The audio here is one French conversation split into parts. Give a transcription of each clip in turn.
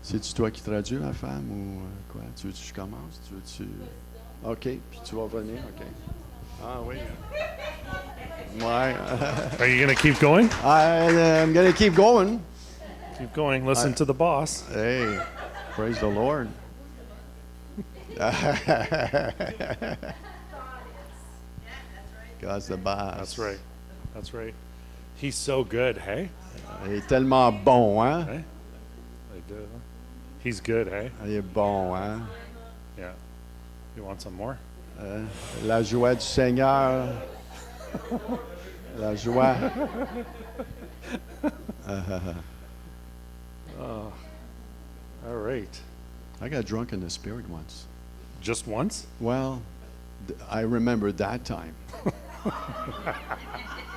C'est-tu toi qui traduis, ma femme, ou quoi? Tu veux que je commence? Tu veux-tu... OK, puis tu vas venir, OK. Ah oui. Ouais. Are you going to keep going? I'm going to keep going. Keep going. Listen to the boss. Hey, praise the Lord. God's the boss. That's right. That's right. He's so good, hey? Il est tellement bon, hein? Hey? I do. He's good, hey? Il est bon, hein? Yeah. You want some more? La joie du Seigneur. La joie. All right. I got drunk in the spirit once. Just once? Well, I remember that time.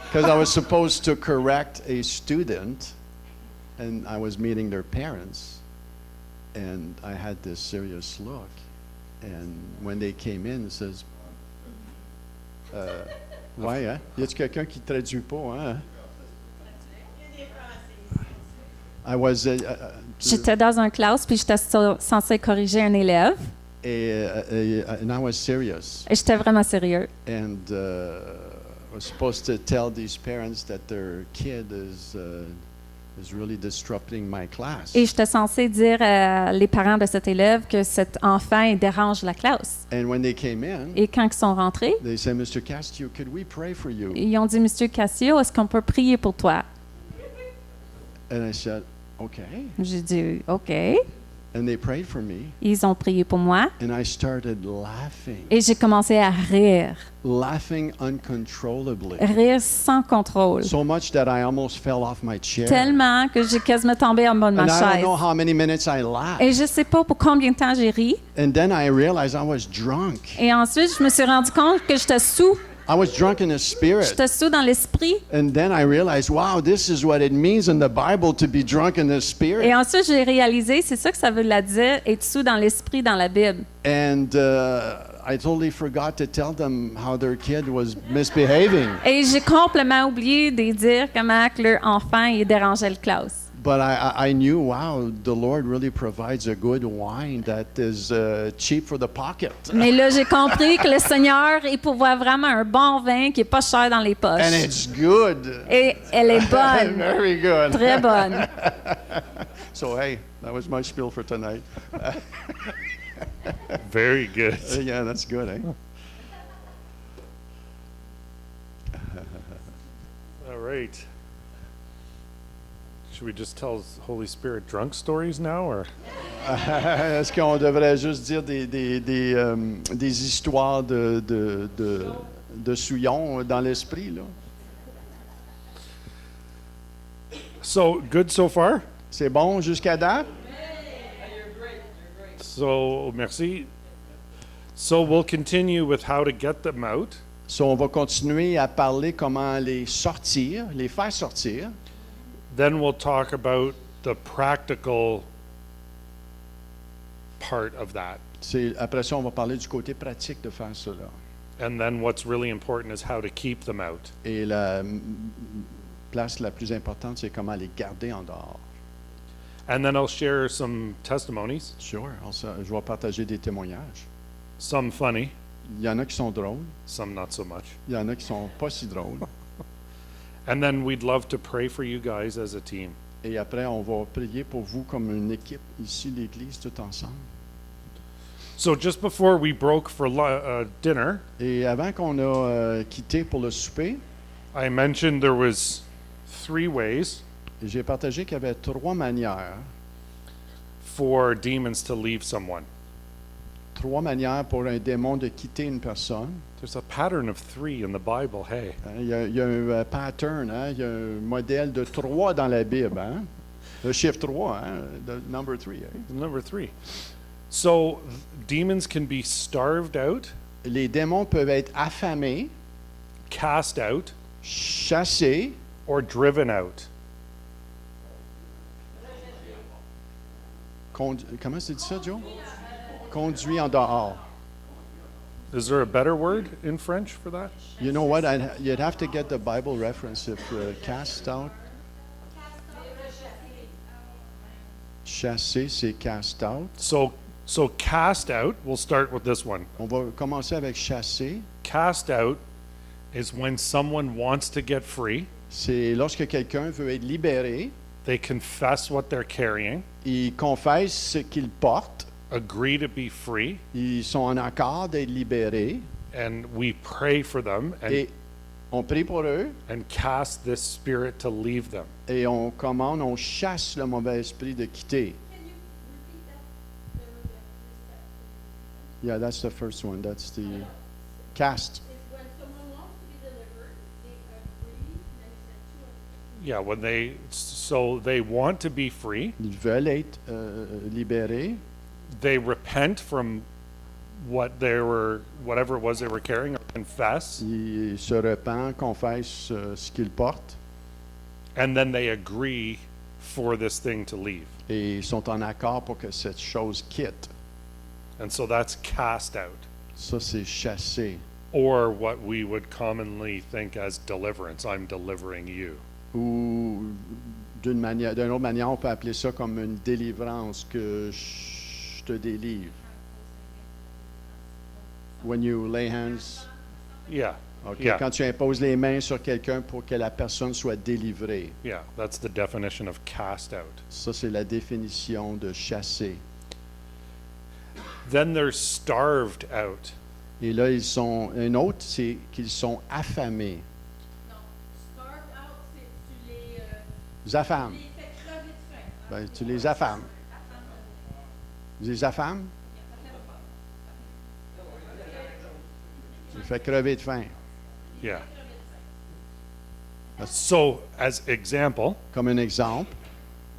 Because I was supposed to correct a student, and I was meeting their parents, and I had this serious look. And when they came in, it says, ouais, hein? Y a-t-il quelqu'un qui traduit pas, hein? I was... J'étais dans une classe, puis j'étais censée corriger un élève. and I was serious. Et j'étais vraiment sérieux. And I was supposed to tell these parents that their kid is really disrupting my class. Et j'étais censée dire les parents de cet élève que cet enfant il dérange la classe. And when they came in, Et quand ils sont rentrés, they said, Mr. Castillo, could we pray for you? ils ont dit, Monsieur Cassio, est-ce qu'on peut prier pour toi? And I said, okay. J'ai dit, OK. And they prayed for me, Ils ont prié pour moi. and I started laughing, Et j'ai commencé à rire. laughing uncontrollably. Rire sans contrôle. So much that I almost fell off my chair. Tellement que j'ai quasiment tombé en bas de ma And I don't chaise. know how many minutes I laughed. Et je sais pas pour combien de temps j'ai ri. And then I realized I was drunk. Et ensuite, je me suis rendu compte que j'étais sous. I was drunk in the spirit. J'étais sous dans l'esprit. And then I realized, wow, this is what it means in the Bible to be drunk in the spirit. Et ensuite, j'ai réalisé, c'est ça que ça veut la dire, être sous dans l'esprit dans la Bible. And I totally forgot to tell them how their kid was misbehaving. Et j'ai complètement oublié de dire comment que leur enfant il dérangeait le classe. But I knew, wow, the Lord really provides a good wine that is cheap for the pocket. Mais là, j'ai compris que le Seigneur, il pourvoit vraiment un bon vin qui est pas cher dans les poches. And it's good. Et elle est bonne, Very good. très bonne. So, hey, that was my spiel for tonight. Very good. Yeah, that's good, eh? All right. Should we just tell Holy Spirit drunk stories now, or? Est-ce qu'on devrait juste dire des histoires de souillons dans l'esprit, là? So, good so far? C'est bon jusqu'à date? So, merci. So, we'll continue with how to get them out. So, on va continuer à parler comment les sortir, les faire sortir. Then we'll talk about the practical part of that. Après ça, on va parler du côté pratique de faire cela. And then what's really important is how to keep them out. Et la place la plus importante, c'est comment les garder en dehors. And then I'll share some testimonies, Sure. Je vais partager des témoignages. some funny, Il y en a qui sont drôles, some not so much. il y en a qui sont pas si drôles. And then we'd love to pray for you guys as a team. Et après, on va prier pour vous comme une équipe ici, l'Église, tout ensemble. So just before we broke for dinner, Et avant qu'on a quitté pour le souper, I mentioned there was 3 ways j'ai partagé qu'il y avait 3 manières, for demons to leave someone. 3 manières pour un démon de quitter une personne. There's a pattern of 3 in the Bible, hey. Il y a un pattern, hein? Il y a un modèle de 3 dans la Bible. Hein? Le chiffre 3, hein? The number 3. Hein? Number 3. So demons can be starved out, Les démons peuvent être affamés, cast out, chassés, or driven out. comment c'est dit ça, Joe? Conduits en dehors. Is there a better word in French for that? You know what? You'd have to get the Bible reference if cast out. Chasser, c'est cast out. So cast out, we'll start with this one. On va commencer avec chasser. Cast out is when someone wants to get free, C'est lorsque quelqu'un veut être libéré, they confess what they're carrying, il confesse ce qu'il porte, agree to be free, ils sont en accord d'être libérés, and we pray for them et on prie pour eux, and cast this spirit to leave them. et on commande, on chasse le mauvais esprit de quitter. Yeah, that's the first one. That's the cast. When someone wants to be delivered, they agree, and then he said two. Yeah, when they want to be free, Ils veulent être libérés. they repent from whatever it was they were carrying, or confess, Ils se repentent, confessent ce qu'ils portent and then they agree for this thing to leave. et ils sont en accord pour que cette chose quitte. And so that's cast out, Ça, c'est chasser. or what we would commonly think as deliverance. I'm delivering you. Ou d'une autre manière, on peut appeler ça comme une délivrance, que je te délivre. When you lay hands. Yeah. Okay, Yeah. quand tu imposes les mains sur quelqu'un pour que la personne soit délivrée. Yeah, that's the definition of cast out. Ça, c'est la définition de chasser. Then they're starved out. Et là, un autre, c'est qu'ils sont affamés. Non, starved out, c'est tu Ils affames. les fais crever de faim. Ben, tu les affames. Tu les affames? Tu les fais crever de faim. Yeah. So, as example, Comme un exemple,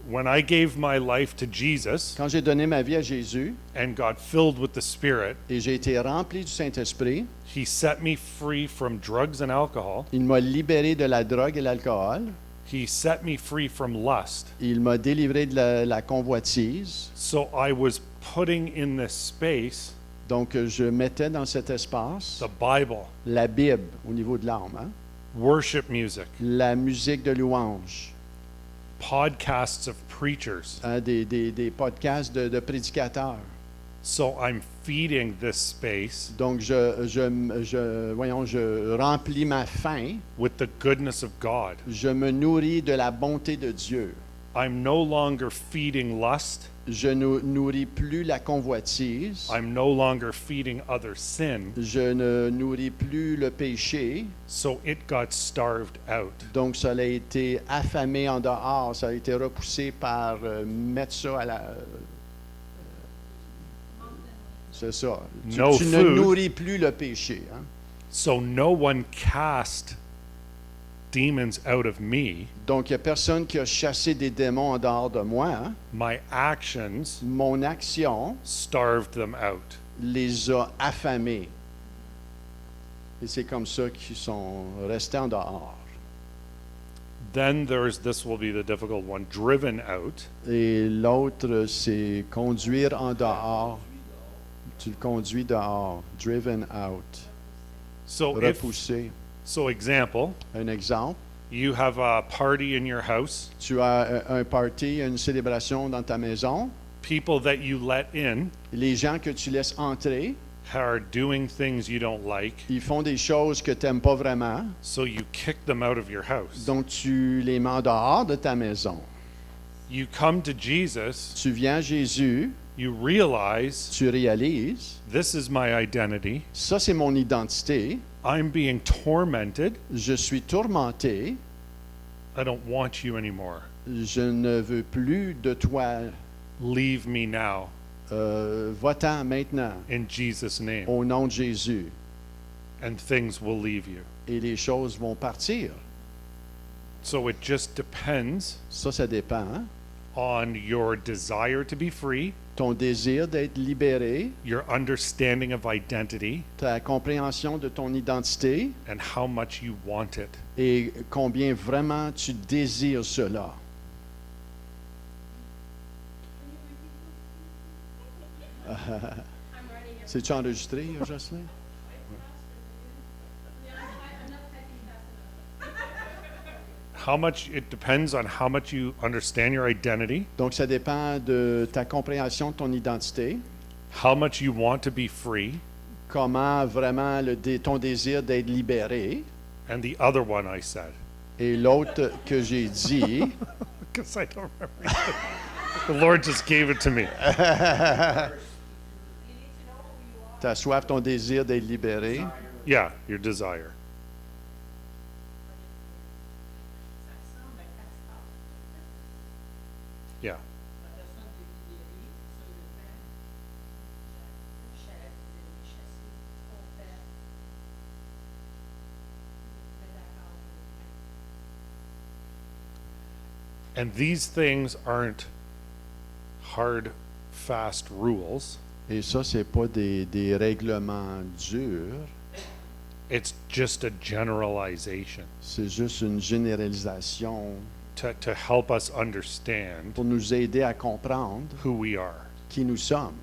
when I gave my life to Jesus quand j'ai donné ma vie à Jésus and got filled with the Spirit, et j'ai été rempli du Saint-Esprit, He set me free from drugs and alcohol. il m'a libéré de la drogue et l'alcool. He set me free from lust. Il m'a délivré de la convoitise. So I was putting in this space Donc, je mettais dans cet espace the Bible, la Bible au niveau de l'âme, hein? worship music, La musique de louange, podcasts of preachers. hein, des podcasts de prédicateurs. So I'm feeding this space Donc, je remplis ma faim, with the goodness of God. je me nourris de la bonté de Dieu. I'm no longer feeding lust. Je ne nourris plus la convoitise. I'm no longer feeding other sin. Je ne nourris plus le péché. So it got starved out. Donc, ça a été affamé en dehors. Ça a été repoussé par mettre ça à la... c'est ça. Tu No ne food. nourris plus le péché. Hein? So no one cast demons out of me. Donc, il n'y a personne qui a chassé des démons en dehors de moi. Hein? My actions Mon action starved them out. les a affamés. Et c'est comme ça qu'ils sont restés en dehors. Then this will be the difficult one, driven out. Et l'autre, c'est conduire en dehors. Tu le conduis dehors. Driven out. So Repoussé. example, Un exemple. you have a party in your house. Tu as un party, une célébration dans ta maison. People that you let in Les gens que tu laisses entrer, are doing things you don't like. ils font des choses que tu n'aimes pas vraiment. So you kick them out of your house. Donc, tu les mets en dehors de ta maison. You come to Jesus, Tu viens à Jésus, you realize tu réalises, this is my identity. ça c'est mon identité, I'm being tormented. je suis tourmenté, I don't want you anymore. je ne veux plus de toi, Leave me now va-t'en maintenant, in Jesus' name, au nom de Jésus, and things will leave you. et les choses vont partir. So it just depends Ça dépend. Hein? on your desire to be free, Ton désir d'être libéré, your understanding of identity, ta compréhension de ton identité, and how much you want it. et combien vraiment tu désires cela. C'est-tu enregistré, Jocelyn? How much, it depends on how much you understand your identity, Donc, ça dépend de ta compréhension de ton identité, how much you want to be free, comment vraiment ton désir d'être libéré. and the other one I said. Et l'autre que j'ai dit, Because I don't remember. The Lord just gave it to me. ta soif, ton désir d'être libéré. Yeah, your desire. Yeah. And these things aren't hard, fast rules. Et ça, c'est pas des règlements durs, It's just a generalization c'est juste une généralisation to help us understand pour nous aider à comprendre who we are. qui nous sommes.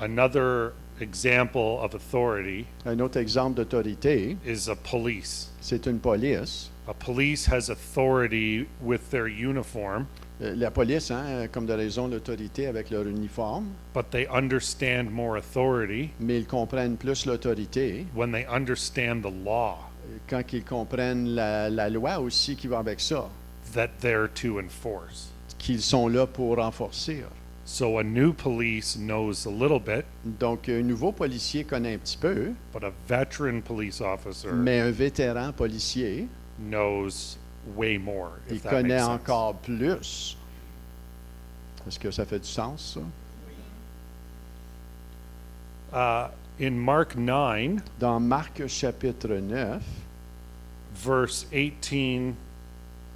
Another example of authority Un autre exemple d'autorité, is a police. c'est une police. A police has authority with their uniform, La police, hein, comme de raison, l'autorité avec leur uniforme, but they understand more authority mais ils comprennent plus l'autorité when they understand the law quand ils comprennent la loi aussi qui va avec ça, that they're to enforce. qu'ils sont là pour renforcer. So a new police knows a little bit, Donc, un nouveau policier connaît un petit peu, but a veteran police officer mais un vétéran policier, knows way more, il if that connaît makes sense. encore plus. Est-ce que ça fait du sens, ça? In Mark 9, Dans Marc chapitre 9, verse 18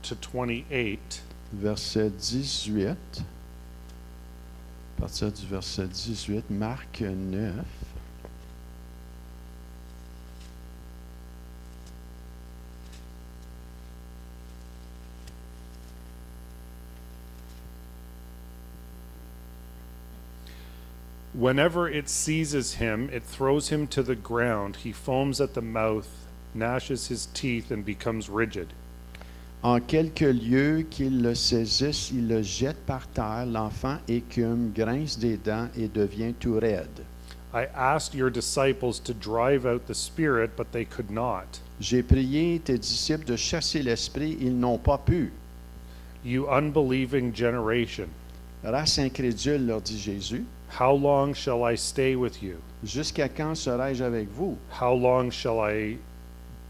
to 28, verset 18, à partir du verset 18, Marc 9, whenever it seizes him, it throws him to the ground. He foams at the mouth, gnashes his teeth, and becomes rigid. En quelque lieu qu'il le saisisse, il le jette par terre, l'enfant écume, grince des dents et devient tout raide. I asked your disciples to drive out the spirit, but they could not. J'ai prié tes disciples de chasser l'esprit, ils n'ont pas pu. You unbelieving generation, Race incrédule, leur dit Jésus, how long shall I stay with you? jusqu'à quand serai-je avec vous? How long shall I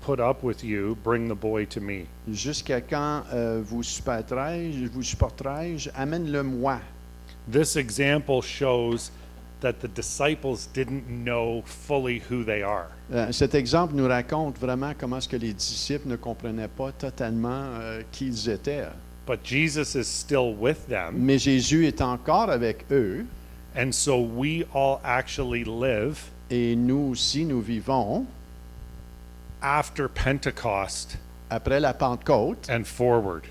put up with you? Bring the boy to me. Jusqu'à quand vous supporterai-je? Amène-le-moi. This example shows that the disciples didn't know fully who they are. Cet exemple nous raconte vraiment comment est-ce que les disciples ne comprenaient pas totalement qui ils étaient. But Jesus is still with them, Mais Jésus est encore avec eux and so we all actually live et nous aussi, nous vivons after Pentecost après la Pentecôte and forward.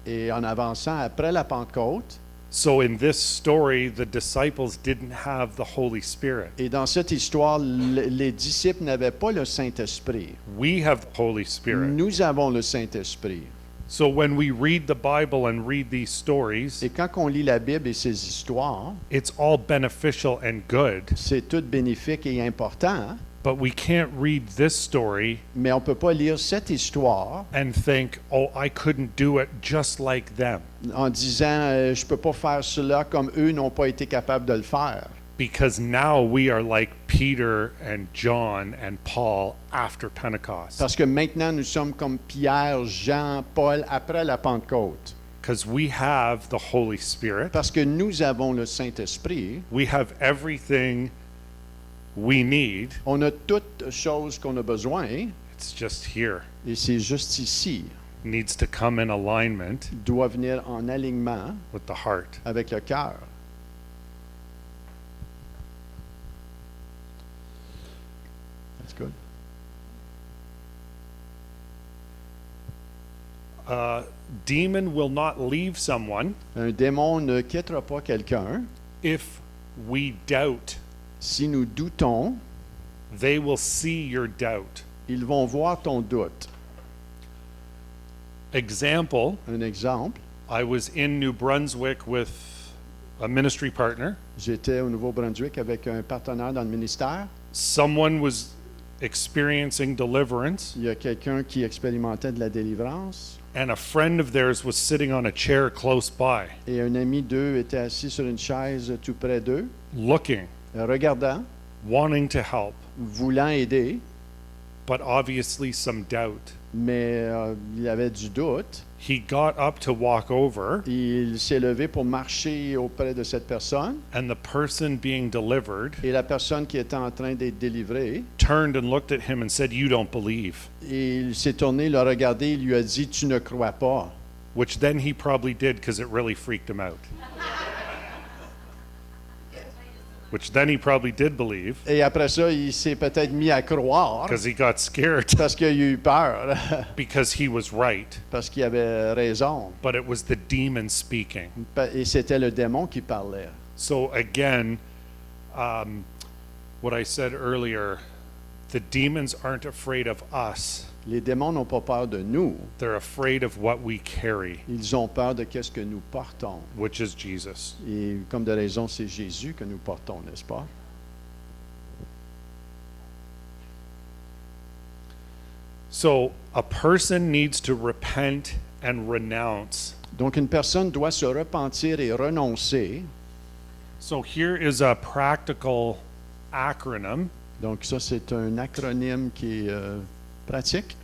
et en avançant après la Pentecôte. So in this story, the disciples didn't have the Holy Spirit. Et dans cette histoire, les disciples n'avaient pas le Saint-Esprit. We have the Holy Spirit. Nous avons le Saint-Esprit. So when we read the Bible and read these stories, Et quand on lit la Bible et ses histoires, it's all beneficial and good, c'est tout bénéfique et important, but we can't read this story mais on ne peut pas lire cette histoire and think, oh, I couldn't do it just like them, en disant je ne peux pas faire cela comme eux n'ont pas été capables de le faire. because now we are like Peter and John and Paul after Pentecost, Parce que maintenant, nous sommes comme Pierre, Jean, Paul après la Pentecôte. because we have the Holy Spirit. Parce que nous avons le Saint-Esprit. We have everything we need. On a toutes choses qu'on a besoin It's just here. et c'est juste ici. It needs to come in alignment Doit venir en alignement with the heart. avec le cœur. That's good. Demon will not leave someone Un démon ne quittera pas quelqu'un. if we doubt. Si nous doutons, They will see your doubt. ils vont voir ton doute. Example, Un exemple, I was in New Brunswick with a ministry partner. j'étais au Nouveau-Brunswick avec un partenaire dans le ministère. Someone was experiencing deliverance, Il y a quelqu'un qui expérimentait de la délivrance and a friend of theirs was sitting on a chair close by, et un ami d'eux était assis sur une chaise tout près d'eux, looking, regardant, wanting to help, voulant aider, but obviously some doubt. mais il avait du doute. He got up to walk over, Il s'est levé pour marcher auprès de cette personne and the person being delivered et la personne qui était en train d'être délivrée, turned and looked at him and said, "You don't believe," et il s'est tourné, l'a regardé, il lui a dit, tu ne crois pas. which then he probably did because it really freaked him out. Which then he probably did believe Et après ça, il s'est peut-être mis à croire because he got scared parce qu'il a eu peur, because he was right, parce qu'il avait raison. but it was the demon speaking. Et c'était le démon qui parlait. So again, what I said earlier, the demons aren't afraid of us. Les démons n'ont pas peur de nous, They're afraid of what we carry, ils ont peur de qu'est-ce que nous portons. which is Jesus. Et comme de raison, c'est Jésus que nous portons, n'est-ce pas? So a person needs to repent and renounce. Donc une personne doit se repentir et renoncer. So here is a practical acronym. Donc ça, c'est un acronyme qui est pratique,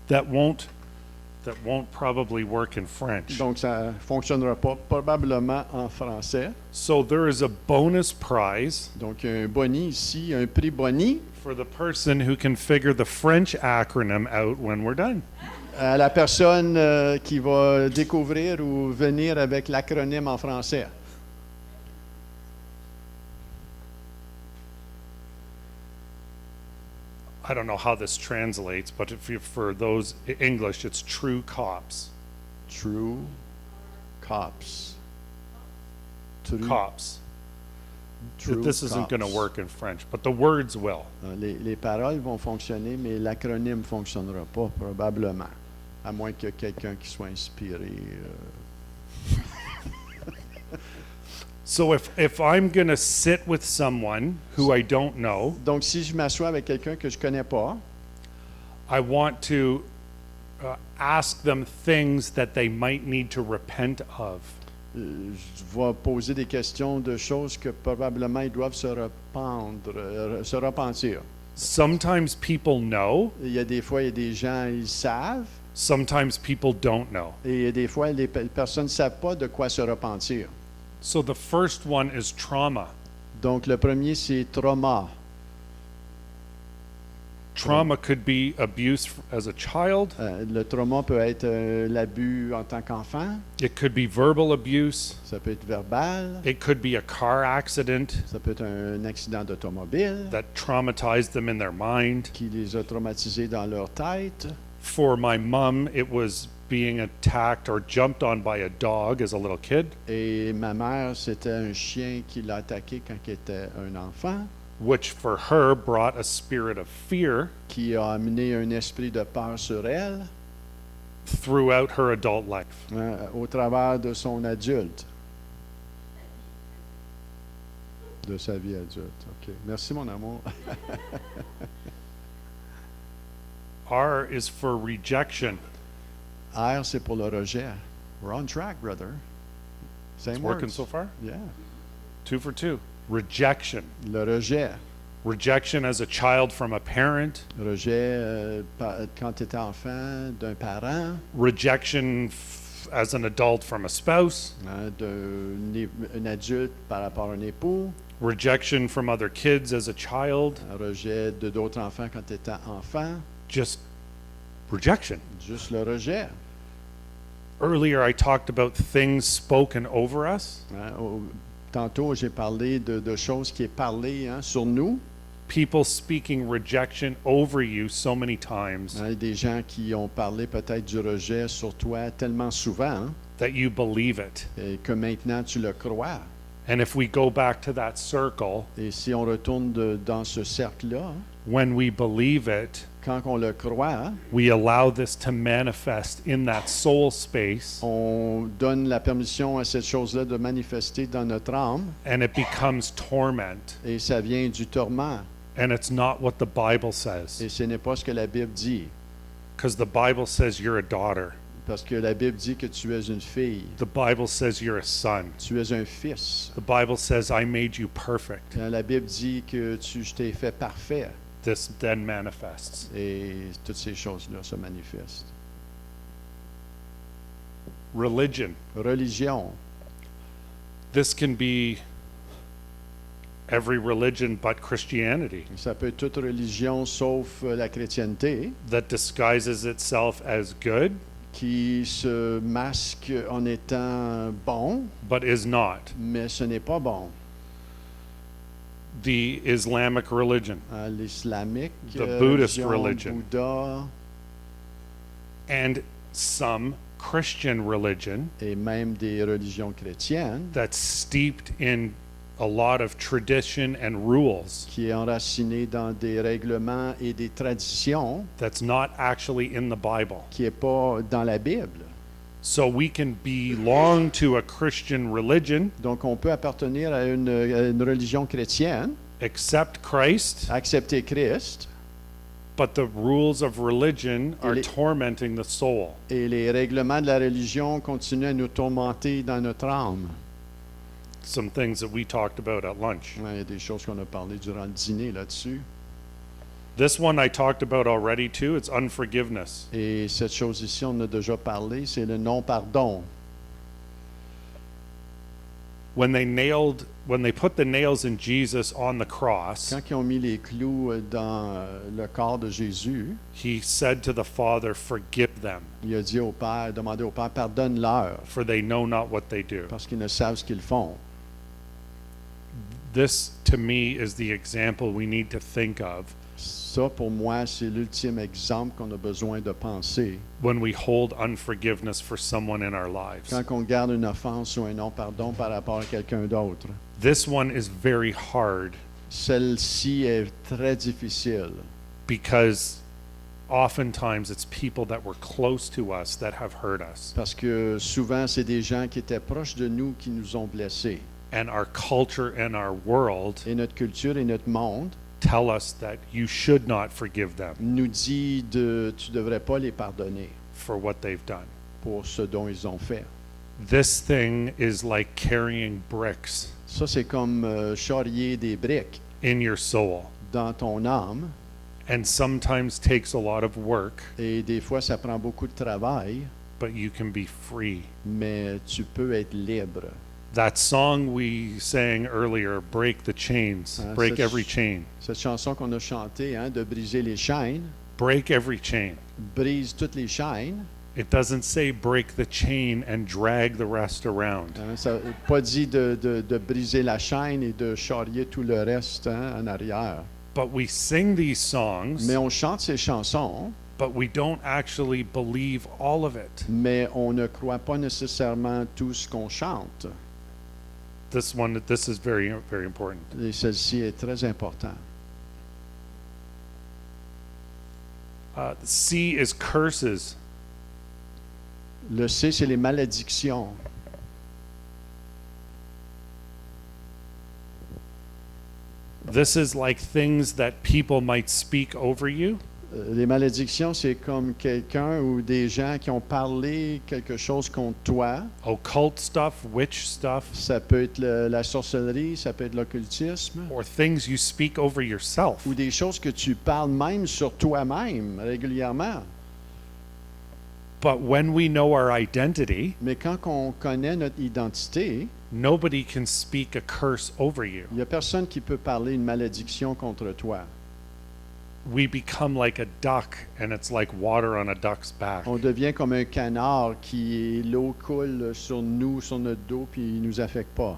That won't probably work in French. donc ça ne fonctionnera pas probablement en français. So there is a bonus prize Donc il y a un boni ici, un prix boni for the person who can figure the French acronym out when we're done. à la personne qui va découvrir ou venir avec l'acronyme en français. I don't know how this translates, but for those English, it's true cops. True cops. True, Cops. true This isn't going to cops. work in French, but the words will. Les paroles vont fonctionner, mais l'acronyme ne fonctionnera pas, probablement. À moins qu'il y ait quelqu'un qui soit inspiré. So if I'm going to sit with someone who I don't know, Donc, si je m'assois avec quelqu'un que je ne connais pas, I want to ask them things that they might need to repent of. je vais poser des questions de choses que probablement ils doivent se repentir. Sometimes people know, Il y a des fois, il y a des gens, ils savent, sometimes people don't know. et il y a des fois, les personnes ne savent pas de quoi se repentir. So the first one is trauma. Donc, le premier, c'est trauma. Trauma could be abuse as a child. Le trauma peut être l'abus en tant qu'enfant, It could be verbal abuse. ça peut être verbal, It could be a car accident ça peut être un accident d'automobile that traumatized them in their mind. qui les a traumatisés dans leur tête. For my mom, it was being attacked or jumped on by a dog as a little kid, Et ma mère, c'était un chien qui l'a attaqué quand elle était un enfant, which for her brought a spirit of fear qui a amené un esprit de peur sur elle throughout her adult life. au travers de son adulte, de sa vie adulte. OK. Merci, mon amour. R is for rejection. R, c'est pour le rejet. We're on track, brother. Same It's working words. so far? Yeah. 2 for 2. Rejection. Le rejet. Rejection as a child from a parent. Rejet quand tu étais enfant d'un parent, Rejection as an adult from a spouse. d'un adulte par rapport à un époux. Rejection from other kids as a child. Un rejet de d'autres enfants quand tu étais enfant. Just rejection. Juste le rejet. Earlier, I talked about things spoken over us. Tantôt, j'ai parlé de choses qui est parlé sur nous. People speaking rejection over you so many times Des gens qui ont parlé peut-être du rejet sur toi tellement souvent that you believe it. et que maintenant tu le crois. And if we go back to that circle, Et si on retourne dans ce cercle-là, when we believe it, Quand on le croit, we allow this to manifest in that soul space, on donne la permission à cette chose-là de manifester dans notre âme and it becomes torment. et ça vient du tourment. And it's not what the Bible says, Et ce n'est pas ce que la Bible dit. because the Bible says you're a daughter. Parce que la Bible dit que tu es une fille, The Bible says you're a son. tu es un fils. The Bible says I made you perfect. La Bible dit que je t'ai fait parfait. This then manifests. Et toutes ces choses-là se manifestent. Religion. Religion. This can be every religion but Christianity Ça peut être toute religion sauf la chrétienté that disguises itself as good qui se masque en étant bon, but is not. mais ce n'est pas bon. The Islamic religion L'islamique, The Buddhist religion. Bouddha and some Christian religion et même des religions chrétiennes that's steeped in a lot of tradition and rules qui est enraciné dans des règlements et des traditions that's not actually in the Bible. qui n'est pas dans la Bible. So we can belong to a Christian religion, Donc on peut appartenir à une religion chrétienne, accept Christ, accepter Christ, but the rules of religion are les- tormenting the soul. et les règlements de la religion continuent à nous tourmenter dans notre âme. Some things that we talked about at lunch. Ouais, il y a des choses qu'on a parlé durant le dîner là-dessus. This one I talked about already too. It's unforgiveness. Et cette chose ici, on en a déjà parlé, c'est le non-pardon. When they put the nails in Jesus on the cross, Quand ils ont mis les clous dans le corps de Jésus, he said to the Father, "Forgive them, il a dit au Père, demandé au Père, pardonne-leur, for they know not what they do." parce qu'ils ne savent ce qu'ils font. This, to me, is the example we need to think of Ça, pour moi, c'est l'ultime exemple qu'on a besoin de penser. when we hold unforgiveness for someone in our lives. Quand on garde une offense ou un non-pardon par rapport à quelqu'un d'autre, This one is very hard celle-ci est très difficile because oftentimes it's people that were close to us that have hurt us. parce que souvent, c'est des gens qui étaient proches de nous qui nous ont blessés. And our culture and our world Et notre culture et notre monde tell us that you should not forgive them nous dit tu devrais pas les pardonner for what they've done. pour ce dont ils ont fait. This thing is like carrying bricks Ça, c'est comme charrier des briques in your soul dans ton âme. and sometimes takes a lot of work, Et des fois, ça prend beaucoup de travail, but you can be free. mais tu peux être libre. That song we sang earlier, Break the Chains, break such- every chain, Cette chanson qu'on a chantée, hein, de briser les chaînes, break every chain. brise toutes les chaînes. It doesn't say break the chain and drag the rest around. Hein, ça n'a pas dit de briser la chaîne et de charrier tout le reste, hein, en arrière. But we sing these songs, Mais on chante ces chansons, but we don't actually believe all of it. mais on ne croit pas nécessairement tout ce qu'on chante. This is very, very important. Et celle-ci est très importante. C is curses. Le C, c'est les malédictions. This is like things that people might speak over you, Les malédictions, c'est comme quelqu'un ou des gens qui ont parlé quelque chose contre toi. occult stuff, witch stuff, Ça peut être la sorcellerie, ça peut être l'occultisme, or things you speak over yourself. ou des choses que tu parles même sur toi-même régulièrement. But when we know our identity, Mais quand on connaît notre identité, nobody can speak a curse over you. il n'y a personne qui peut parler une malédiction contre toi. We become like a duck, and it's like water on a duck's back. On devient comme un canard qui l'eau coule sur nous, sur notre dos, puis il nous affecte pas.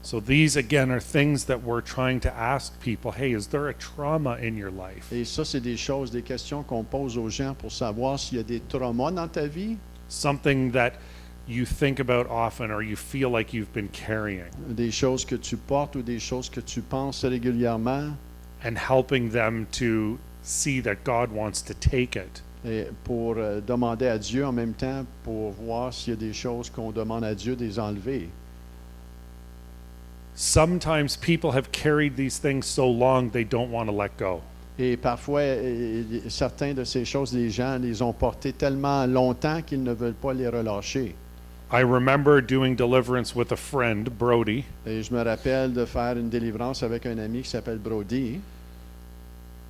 So these again are things that we're trying to ask people, hey, is there a trauma in your life? Et ça, c'est des choses, des questions qu'on pose aux gens pour savoir s'il y a des traumas dans ta vie, Something that you think about often or you feel like you've been carrying, des choses que tu portes ou des choses que tu penses régulièrement, and helping them to see that God wants to take it. Et pour demander à Dieu en même temps, pour voir s'il y a des choses qu'on demande à Dieu de les enlever. Sometimes people have carried these things so long they don't want to let go. Et parfois, certaines de ces choses, les gens les ont portées tellement longtemps qu'ils ne veulent pas les relâcher. I remember doing deliverance with a friend, Brody, Et je me rappelle de faire une délivrance avec un ami qui s'appelle Brody,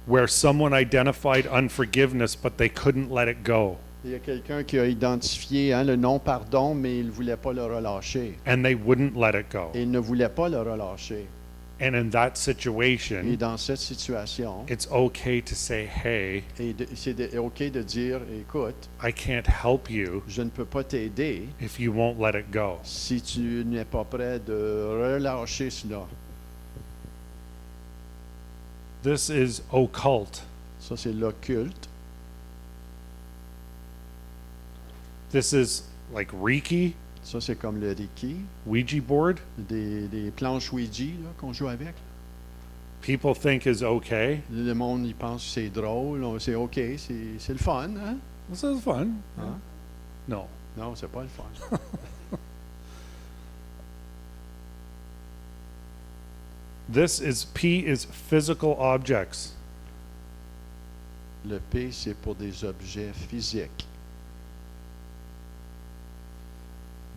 where someone identified unforgiveness, but they couldn't let it go. il y a quelqu'un qui a identifié le non-pardon, mais il ne voulait pas le relâcher. And they wouldn't let it go. Et il ne voulait pas le relâcher. And in that Et situation, dans cette situation, it's okay to say, hey, c'est OK de dire, écoute, I can't help you je ne peux pas t'aider if you won't let it go. si tu n'es pas prêt de relâcher cela. This is occult. Ça, c'est l'occulte. This is like Reiki, Ça, c'est comme le Reiki, Ouija board. des planches Ouija là, qu'on joue avec. People think is okay. Le monde, il pense que c'est drôle, c'est OK, c'est le fun. Hein? This is fun. Hein? No. Non, c'est pas le fun. P is physical objects. Le P, c'est pour des objets physiques.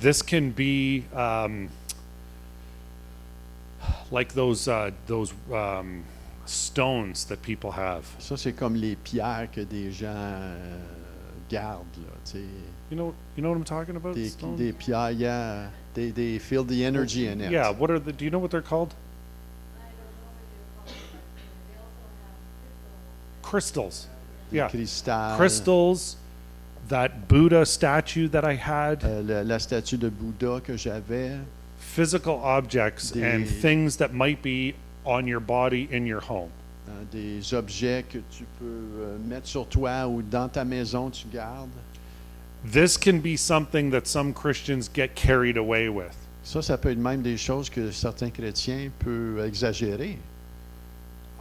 This can be like those stones that people have. Ça, c'est comme les pierres que des gens gardent. Là, tu sais. You know what I'm talking about? Stone? Des pierres, yeah, they feel the energy in it. Yeah. Do you know what they're called? Crystals. Des Yeah. cristals. Crystals. That Buddha statue that I had. La statue de Bouddha que j'avais. Physical objects and things that might be on your body in your home. Des objets que tu peux mettre sur toi ou dans ta maison, tu gardes. This can be something that some Christians get carried away with. Ça peut être même des choses que certains chrétiens peuvent exagérer.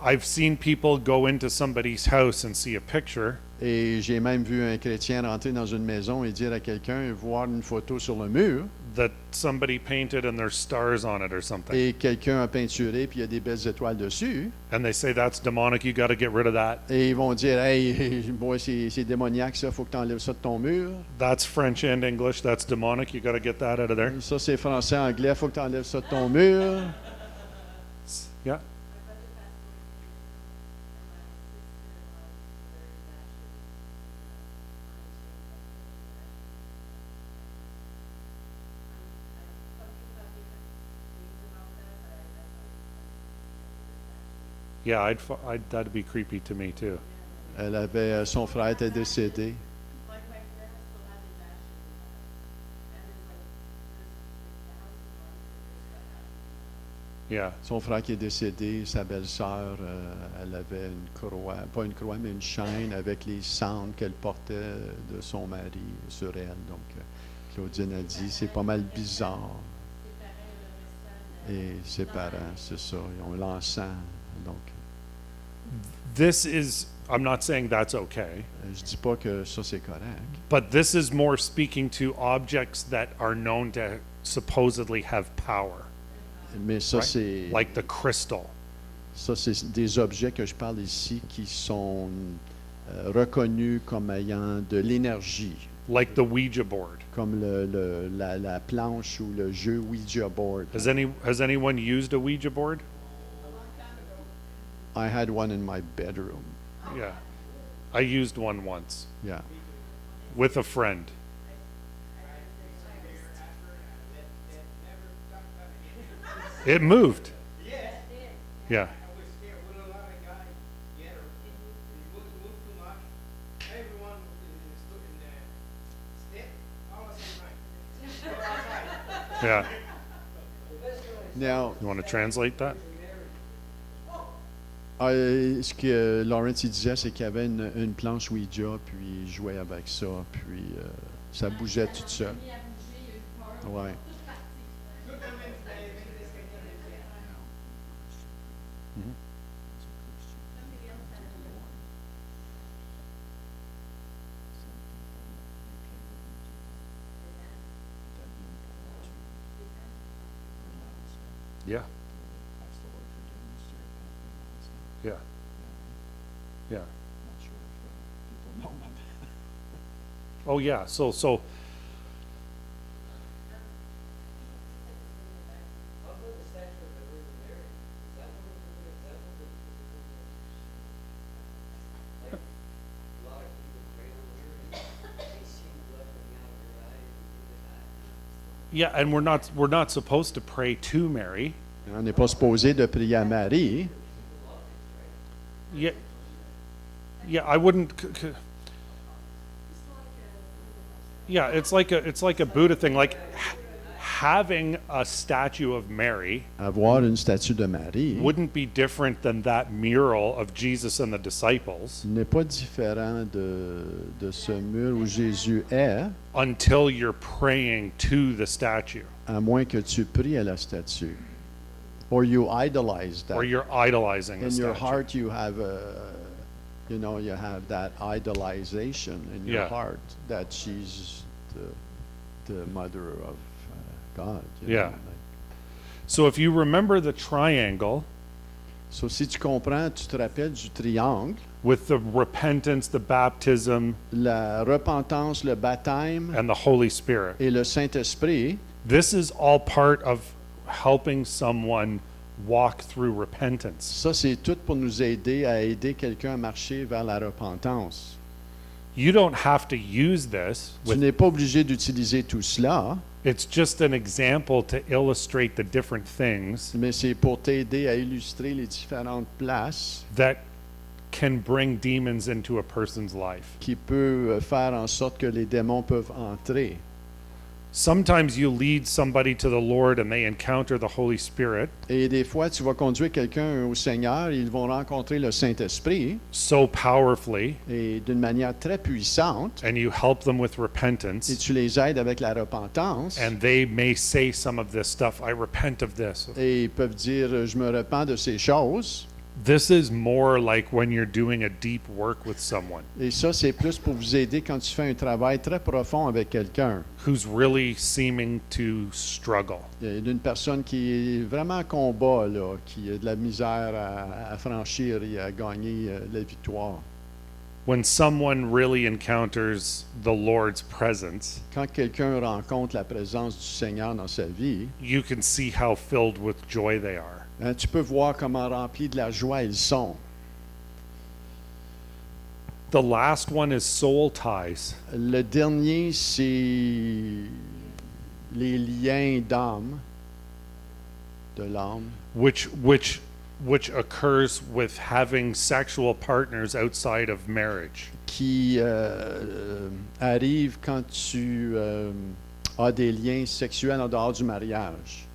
I've seen people go into somebody's house and see a picture, Et j'ai même vu un chrétien rentrer dans une maison et dire à quelqu'un, voir une photo sur le mur, that somebody painted and there's stars on it or something. et quelqu'un a peinturé puis il y a des belles étoiles dessus. And they say that's demonic, you got to get rid of that. Et ils vont dire, hey, moi, c'est démoniaque, ça, faut que tu enlèves ça de ton mur. That's French and English, that's demonic, you got to get that out of there. Ça, c'est français, anglais, faut que tu enlèves ça de ton mur. Yeah. Yeah, that'd be creepy to me too. Elle avait, son frère était décédé. Like my parents still have his ashes and it's like this 1,000 months Yeah. Son frère qui est décédé, sa belle-sœur, elle avait une croix, pas une croix, mais une chaîne avec les cendres qu'elle portait de son mari sur elle. Donc, Claudine a dit, c'est pas mal bizarre. Et ses parents, c'est ça, ils ont l'encens. Donc, I'm not saying that's okay, je dis pas que ça c'est correct, but this is more speaking to objects that are known to supposedly have power, mais ça right? c'est Like the crystal. ça c'est des objets que je parle ici qui sont reconnus comme ayant de l'énergie, Like the Ouija board. comme la planche ou le jeu Ouija board. Has anyone used a Ouija board? I had one in my bedroom. Yeah. I used one once Yeah. with a friend. It moved. Yeah. Yeah. Now, You want to translate that? ce que Lawrence il disait, c'est qu'il y avait une planche Ouija, puis il jouait avec ça, puis ça bougeait tout seul. Ouais. Yeah, Ask the Lord forgiveness to repent and all that stuff. yeah, yeah. I'm not sure if people know about that. Oh, yeah, so, How about the statue of the Virgin Mary? Is that one of the examples of like a lot of people pray over her and they see blood coming out of her eyes and things like that? yeah, and we're not supposed to pray to Mary. On n'est pas supposé de prier à Marie. Yeah, yeah, I wouldn't. Yeah, it's like a Buddha thing. Like having a statue of Mary Avoir une statue de Marie wouldn't be different than that mural of Jesus and the disciples n'est pas différent de ce mur où Jésus est, until you're praying to the statue à moins que tu pries à la statue. Or you idolize that. or you're idolizing the In your statue. heart you have you have that idolization in your Yeah. heart that she's the mother of God. Yeah. So if you remember the triangle So si tu comprends, tu te rappelles du triangle, with the repentance, the baptism, la repentance, le baptême and the Holy Spirit, et le Saint-Esprit, this is all part of helping someone walk through repentance. ça c'est tout pour nous aider à aider quelqu'un à marcher vers la repentance. You don't have to use this Tu with, n'es pas obligé d'utiliser tout cela, it's just an example to illustrate the different things mais c'est pour t'aider à illustrer les différentes places that can bring demons into a person's life. qui peuvent faire en sorte que les démons peuvent entrer. Sometimes you lead somebody to the Lord and they encounter the Holy Spirit Et des fois, tu vas conduire quelqu'un au Seigneur, ils vont rencontrer le Saint-Esprit so powerfully, et d'une manière très puissante, and you help them with et repentance, tu les aides avec la repentance, and they may say some of this stuff. I repent of this. et ils peuvent dire, je me repens de ces choses. This is more like when you're doing a deep work with someone Et ça, c'est plus pour vous aider quand tu fais un travail très profond avec quelqu'un. who's really seeming to struggle. Il y a d'une personne qui est vraiment en combat, là, qui a de la misère à franchir et à gagner la victoire. When someone really encounters the Lord's presence, Quand quelqu'un rencontre la présence du Seigneur dans sa vie, you can see how filled with joy they are. tu peux voir comment remplis de la joie ils sont. The last one is soul ties. Le dernier, c'est les liens d'âme, de l'âme, which occurs with having sexual partners outside of marriage. qui arrivent quand tu as des liens sexuels en dehors du mariage.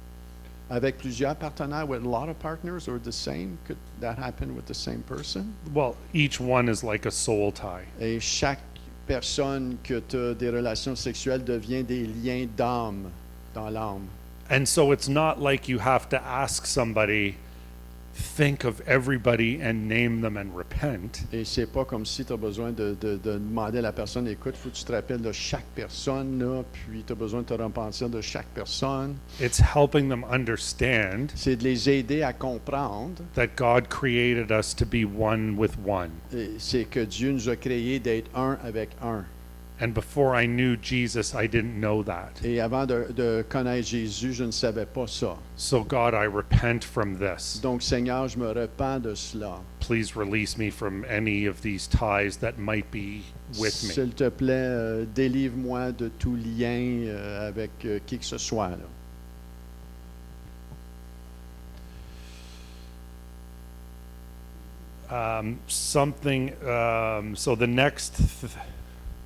Avec plusieurs partenaires, with a lot of partners, or the same, could that happen with the same person? Well, each one is like a soul tie. Et chaque personne que tu as des relations sexuelles devient des liens d'âme dans l'âme. And so it's not like you have to ask somebody, think of everybody and name them and repent. Et c'est pas comme si tu as besoin de demander à la personne, écoute, faut que tu te rappelles de chaque personne, là, puis tu as besoin de te repentir de chaque personne. It's helping them understand C'est de les aider à comprendre. that God created us to be one with one. Et c'est que Dieu nous a créés d'être un avec un. And before I knew Jesus, I didn't know that. Et avant de connaître Jésus, je ne savais pas ça. So God, I repent from this. Donc, Seigneur, je me repens de cela. Please release me from any of these ties that might be with me. S'il te plaît, délivre-moi de tout lien avec qui que ce soit. Là. So the next,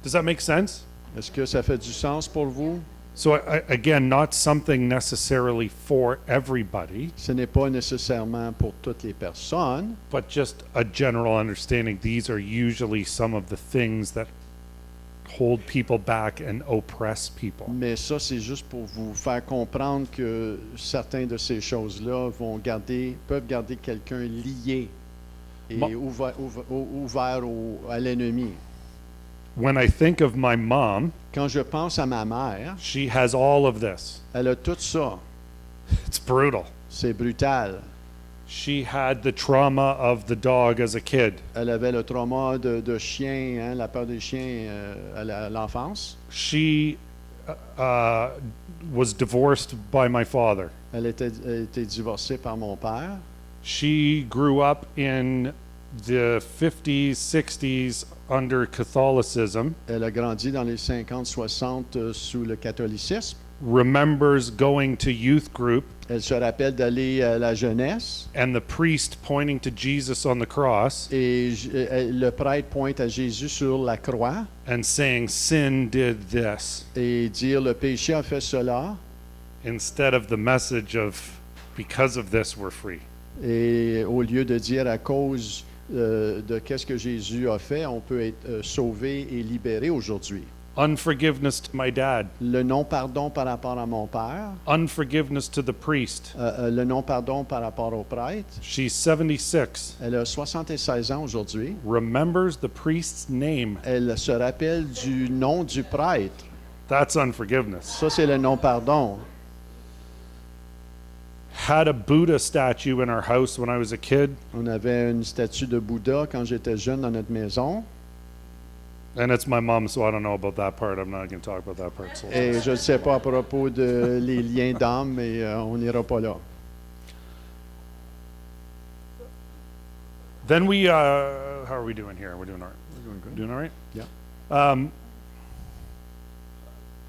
does that make sense? Est-ce que ça fait du sens pour vous? So again, not something necessarily for everybody, Ce n'est pas nécessairement pour toutes les personnes, but just a general understanding. These are usually some of the things that hold people back and oppress people. mais ça, c'est juste pour vous faire comprendre que certaines de ces choses-là peuvent garder quelqu'un lié et Bon. ouvert à l'ennemi. When I think of my mom, Quand je pense à ma mère, she has all of this. elle a tout ça. It's brutal. C'est brutal. She had the trauma of the dog as a kid. Elle avait le trauma de chien, hein, la peur des chiens à l'enfance. She was divorced by my father. Elle était divorcée par mon père. She grew up in the 50s, 60s under Catholicism, Elle a grandi dans les 50-60 sous le catholicisme. remembers going to youth group Elle se rappelle d'aller à la jeunesse and the priest pointing to Jesus on the cross et le prêtre pointe à Jésus sur la croix and saying, Sin did this, et dire le péché a fait cela instead of the message of, because of this, we're free. et au lieu de dire à cause de qu'est-ce que Jésus a fait, on peut être sauvé et libéré aujourd'hui. Unforgiveness to my dad, Le non-pardon par rapport à mon père, unforgiveness to the priest. le non-pardon par rapport au prêtre. She's 76, Elle a 76 ans aujourd'hui. remembers the priest's name. Elle se rappelle du nom du prêtre. That's unforgiveness. Ça, c'est le non-pardon. Had a Buddha statue in our house when I was a kid, On avait une statue de Bouddha quand j'étais jeune dans notre maison. and it's my mom, so I don't know about that part. I'm not going to talk about that part. So. Et je ne sais pas à propos de les liens d'âme, mais on n'ira pas là. Then we, how are we doing here? We're doing all right. Doing all right? Yeah.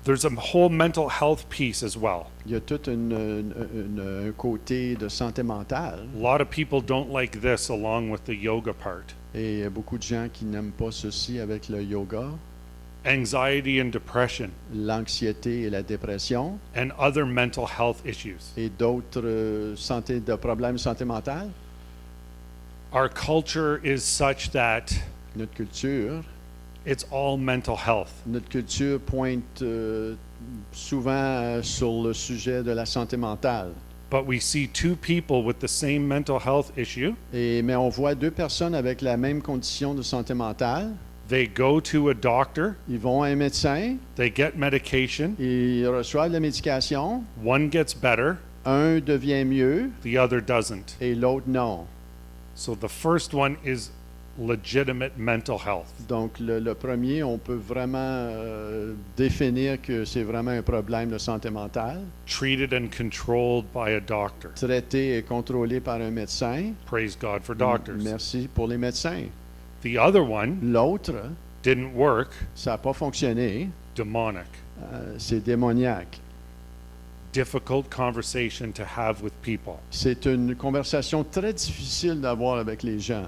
There's a whole mental health piece as well. Il y a tout un côté de santé mentale. A lot of people don't like this along with the yoga part. Et il y a beaucoup de gens qui n'aiment pas ceci avec le yoga, Anxiety and depression l'anxiété et la dépression and other mental health issues. et d'autres de problèmes de santé mentale. Our culture is such that Notre culture it's all mental health. pointe souvent sur le sujet de la santé mentale. But we see two people with the same mental health issue. Mais on voit deux personnes avec la même condition de santé mentale. They go to a doctor, Ils vont à un médecin, they get medication, ils reçoivent la médication. one gets better, Un devient mieux the other doesn't. et l'autre non. So the first one is legitimate mental health. Donc le premier, on peut vraiment définir que c'est vraiment un problème de santé mentale, Treated and controlled by a doctor. traité et contrôlé par un médecin. Praise God for doctors. Merci pour les médecins. The other one L'autre, didn't work, ça n'a pas fonctionné, demonic. c'est démoniaque. Difficult conversation to have with people. C'est une conversation très difficile d'avoir avec les gens.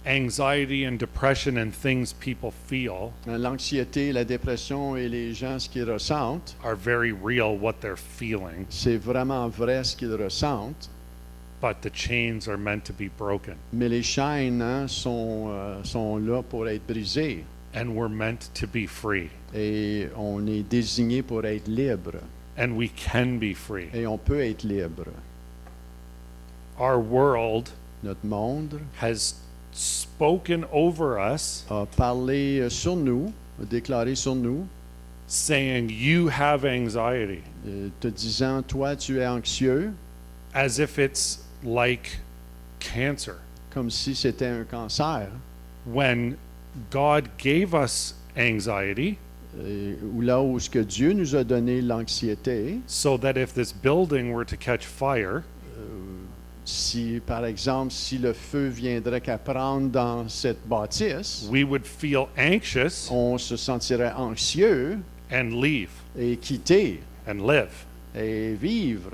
Anxiety and depression and things people feel L'anxiété, la dépression et les gens, ce qu'ils ressentent, are very real, what they're feeling, c'est vraiment vrai ce qu'ils ressentent, but the chains are meant to be broken. mais les chaînes hein, sont là pour être brisées And we're meant to be free. et on est désigné pour être libre And we can be free. et on peut être libre. Our world Notre monde has spoken over us, a parlé sur nous, a déclaré sur nous, saying, You have anxiety, te disant, toi tu es anxieux, as if it's like cancer. comme si c'était un cancer. When God gave us anxiety, Ou là où ce que Dieu nous a donné l'anxiété, so that if this building were to catch fire, si par exemple si le feu viendrait qu'à prendre dans cette bâtisse, we would feel anxious on se sentirait anxieux and leave et quitter and live. et vivre.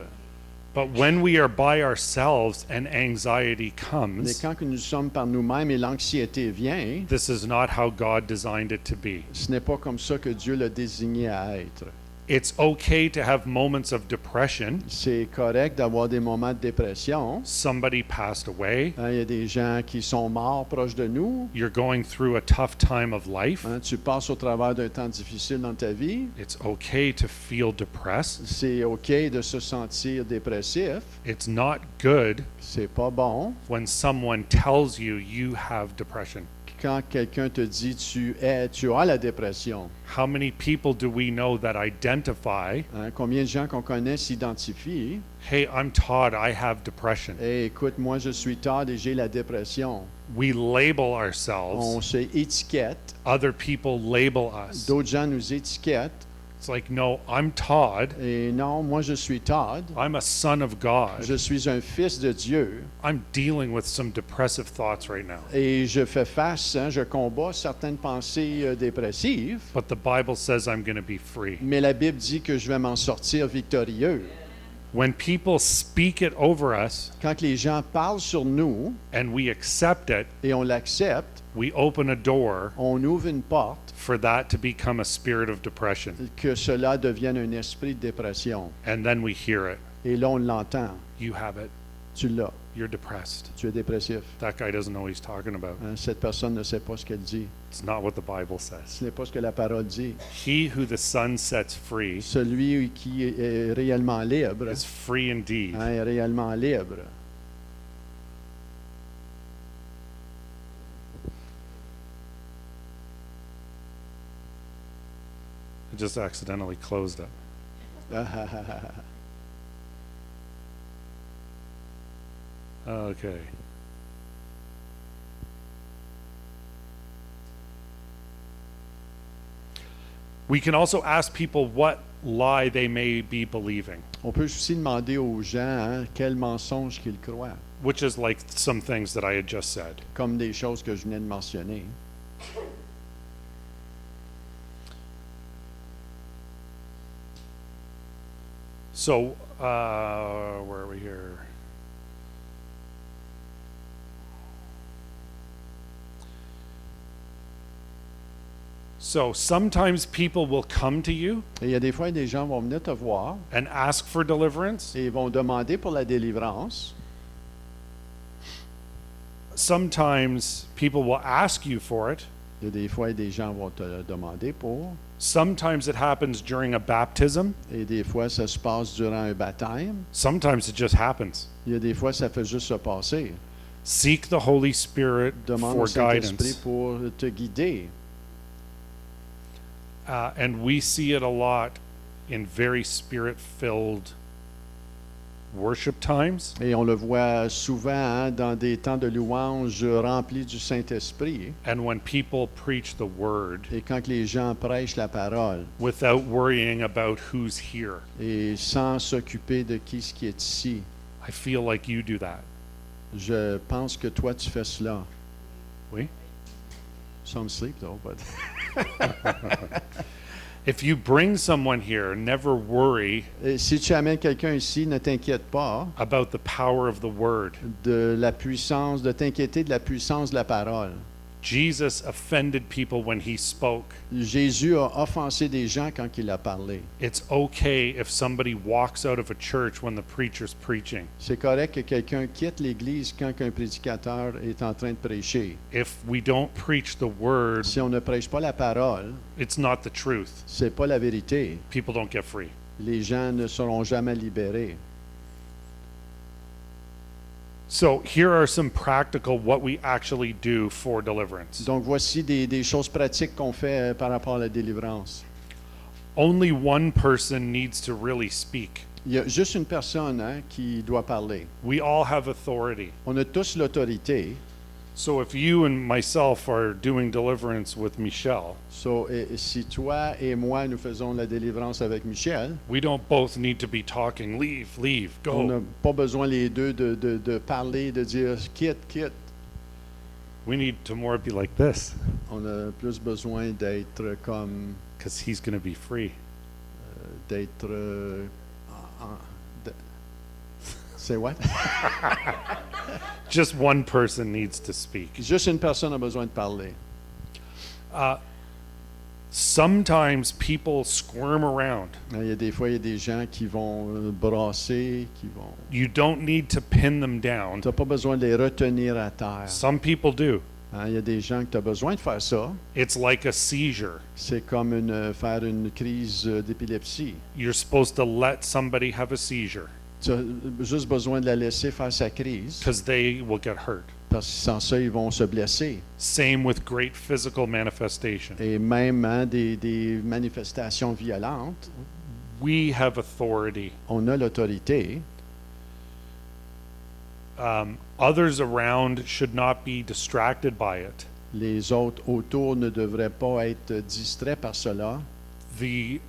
But when we are by ourselves and anxiety Mais comes, quand que nous sommes par nous-mêmes et l'anxiété vient, this is not how God designed it to be. ce n'est pas comme ça que Dieu l'a désigné à être. It's okay to have moments of depression. C'est correct d'avoir des moments de dépression. Somebody passed away. Hein, il y a des gens qui sont morts proches de nous. You're going through a tough time of life. Hein, tu passes au travers d'un temps difficile dans ta vie. It's okay to feel depressed. C'est OK de se sentir dépressif. It's not good C'est pas bon when someone tells you you have depression. quand quelqu'un te dit tu as la dépression? How many people do we know that identify, Hein, combien de gens qu'on connaît s'identifient? hey, I'm Todd, I have depression? Hey, écoute, moi je suis Todd et j'ai la dépression. We label On ourselves, se étiquette. other people label us. D'autres gens nous étiquettent. It's like, no, I'm Todd, Et non, moi je suis Todd. I'm a son of God. Je suis un fils de Dieu. I'm dealing with some depressive thoughts right now. Et je fais face, hein, je combats certaines pensées dépressives. But the Bible says I'm going to be free. Mais la Bible dit que je vais m'en sortir victorieux. When people speak it over us Quand les gens parlent sur nous and we accept it, et on l'accepte, we open a door on ouvre une porte for that to become a spirit of depression. que cela devienne un esprit de dépression. And then we hear it. Et là, on l'entend. You have it. Tu l'as. You're depressed. Tu es dépressif. That guy doesn't know what he's talking about. Hein, cette personne ne sait pas ce qu'elle dit. It's not what the Bible says. Ce n'est pas ce que la parole dit. He who the Son sets free Celui qui est réellement libre is free indeed. hein, est réellement libre. I just accidentally closed it. Okay. We can also ask people what lie they may be believing, On peut aussi demander aux gens hein, quel mensonge qu'ils croient, which is like some things that I had just said. comme des choses que je venais de mentionner. So, where are we here? So, sometimes people will come to you Et il y a des fois, des gens vont venir te voir and ask for deliverance. et vont demander pour la délivrance. Sometimes people will ask you for it. Il y a des fois, des gens vont te le demander pour. Sometimes it happens during a baptism. Et des fois, ça se passe durant un baptême. Sometimes it just happens. Il y a des fois, ça fait juste se passer. Seek the Holy Spirit Demande for au Saint-Esprit guidance. pour te guider. And we see it a lot in very spirit-filled worship times. Et on le voit souvent hein, dans des temps de louange remplis du Saint-Esprit. And when people preach the word Et quand les gens prêchent la parole without worrying about who's here, et sans s'occuper de qui ce qui est ici, I feel like you do that. je pense que toi, tu fais cela. Oui? Some sleep though, but... If you bring someone here, never worry Et si tu amènes quelqu'un ici, ne t'inquiète pas about the power of the word. de la puissance, de t'inquiéter de la puissance de la parole. Jesus offended people when he spoke. Jésus a offensé des gens quand il a parlé. It's okay if somebody walks out of a church when the preacher's preaching. C'est correct que quelqu'un quitte l'Église quand un prédicateur est en train de prêcher. If we don't preach the word, Si on ne prêche pas la parole, it's not the truth. c'est pas la vérité. People don't get free. Les gens ne seront jamais libérés. So here are some practical what we actually do for deliverance. Donc voici des choses pratiques qu'on fait par rapport à la délivrance. Only one person needs to really speak. Il y a juste une personne hein, qui doit parler. We all have authority. On a tous l'autorité. So if you and myself are doing deliverance with Michelle, Et si toi et moi, nous faisons la délivrance avec Michel, we don't both need to be talking, leave, on n'a go. pas besoin les deux de parler, de dire quitte. We need to more be like this, On a plus besoin d'être comme, because he's going to be free. d'être, c'est what? Just one person needs to speak. Juste une personne a besoin de parler. Sometimes people squirm around. Il y a des fois, il y a des gens qui vont brasser, qui vont... You don't need to pin them down. Tu n'as pas besoin de les retenir à terre. Some people do. Hein, il y a des gens que tu as besoin de faire ça. It's like a seizure. C'est comme faire une crise d'épilepsie. You're supposed to let somebody have a seizure Tu as juste besoin de la laisser faire sa crise because they will get hurt. parce que sans ça, ils vont se blesser. Same with great physical manifestation. Et même hein, des manifestations violentes, We have authority. on a l'autorité. Others around should not be distracted by it. Les autres autour ne devraient pas être distraits par cela. The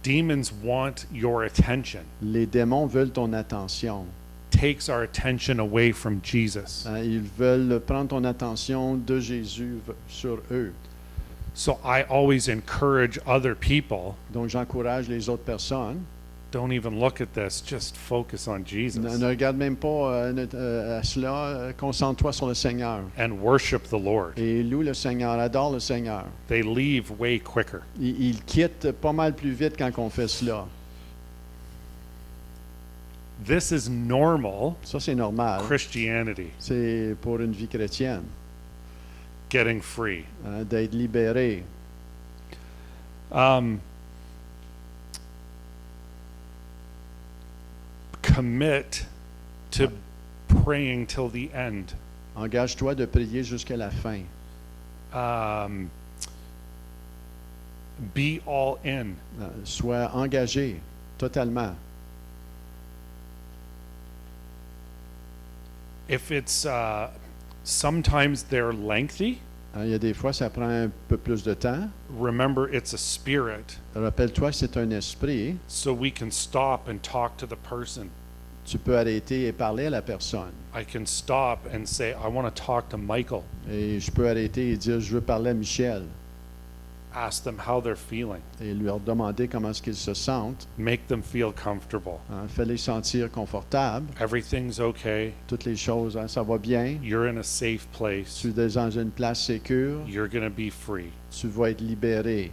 demons want your attention. Les démons veulent ton attention. Takes our attention away from Jesus. Hein, ils veulent prendre ton attention de Jésus sur eux. So I always encourage other people, Donc j'encourage les autres personnes. don't even look at this, just focus on Ne Jesus regarde même pas à cela. Concentre-toi sur le Seigneur. and worship the Lord. Et loue le Seigneur, adore le Seigneur. They leave way quicker. Il quitte pas mal plus vite quand on fait cela. This is normal Ça, c'est normal. Christianity, C'est pour une vie chrétienne, getting free. hein, d'être libéré. Commit to praying till the end. Engage-toi de prier jusqu'à la fin. Be all in. Sois engagé totalement. If it's sometimes they're lengthy, Hein, il y a des fois, ça prend un peu plus de temps. remember it's a spirit, Rappelle-toi que c'est un esprit. so we can stop and talk to the person. Tu peux arrêter et parler à la personne. I can stop and say, I want to talk to Michael. Et je peux arrêter et dire, je veux parler à Michel. Ask them how they're feeling. Et leur demander comment est-ce qu'ils se sentent. Make them feel comfortable. Hein, fais-les sentir confortables. Everything's okay. Toutes les choses, hein, ça va bien. You're in a safe place. Tu es dans une place sécure. You're going to be free. Tu vas être libéré.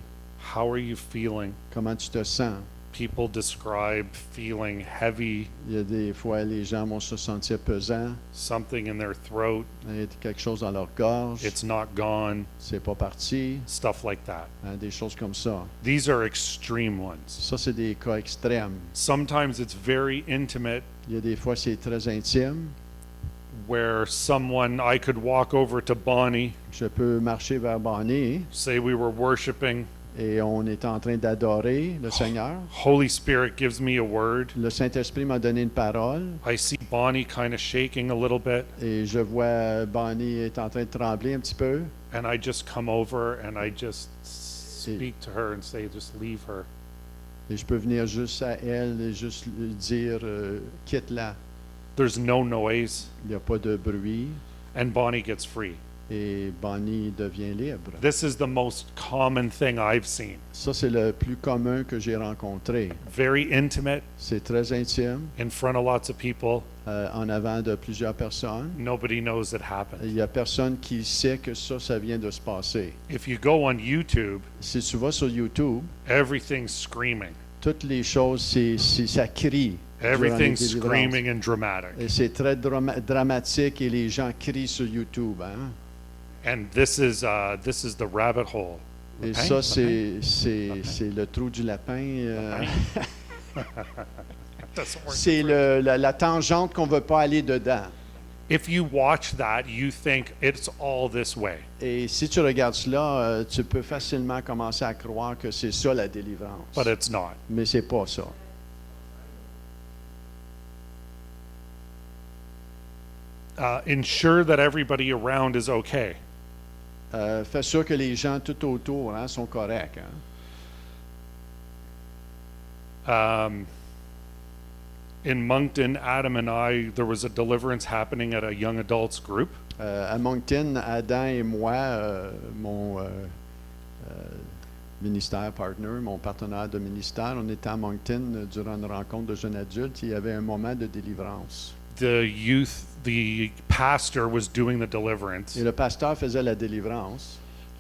How are you feeling? Comment tu te sens? People describe feeling heavy, Il y a des fois, les gens vont se sentir pesants. something in their throat. Il y a quelque chose dans leur gorge. It's not gone. C'est pas parti. Stuff like that. Hein, des choses comme ça. These are extreme ones. Ça, c'est des cas extrêmes. Sometimes it's very intimate Il y a des fois, c'est très intime. where someone, I could walk over to Bonnie, Je peux marcher vers Bonnie say we were worshiping. et on est en train d'adorer le Seigneur. Holy Spirit gives me a word. Le Saint-Esprit m'a donné une parole I see Bonnie kind of shaking a little bit, et je vois Bonnie est en train de trembler un petit peu. and I just come over and I just speak to her and say, just leave her. Et je peux venir juste à elle et juste lui dire quitte-la. There's no noise, Il n'y a pas de bruit and Bonnie gets free. et Bonnie devient libre. This is the most common thing I've seen. Ça, c'est le plus commun que j'ai rencontré. Very intimate, C'est très intime, in front of lots of people. en avant de plusieurs personnes. Nobody knows it Il happened. n'y a personne qui sait que ça vient de se passer. If you go on YouTube, Si tu vas sur YouTube, everything's screaming. toutes les choses, ça crie. durant les Everything's délivrances. screaming and dramatic. Et c'est très dramatique et les gens crient sur YouTube. Hein? And this is the rabbit hole. Et Lapin? ça, Lapin? c'est le trou du lapin. Doesn't work. C'est la tangente qu'on ne veut pas aller dedans. If you watch that, you think it's all this way. Et si tu regardes cela, tu peux facilement commencer à croire que c'est ça la délivrance. But it's not. Mais c'est pas ça. Ensure that everybody around is okay. Fais sûr que les gens tout autour hein, sont corrects. Hein? In Moncton, Adam and I, there was a deliverance happening at a young adults group. À Moncton, Adam et moi, mon ministère partner, mon partenaire de ministère, on était à Moncton durant une rencontre de jeunes adultes. Il y avait un moment de délivrance. The pastor was doing the deliverance. Et le pasteur faisait la délivrance.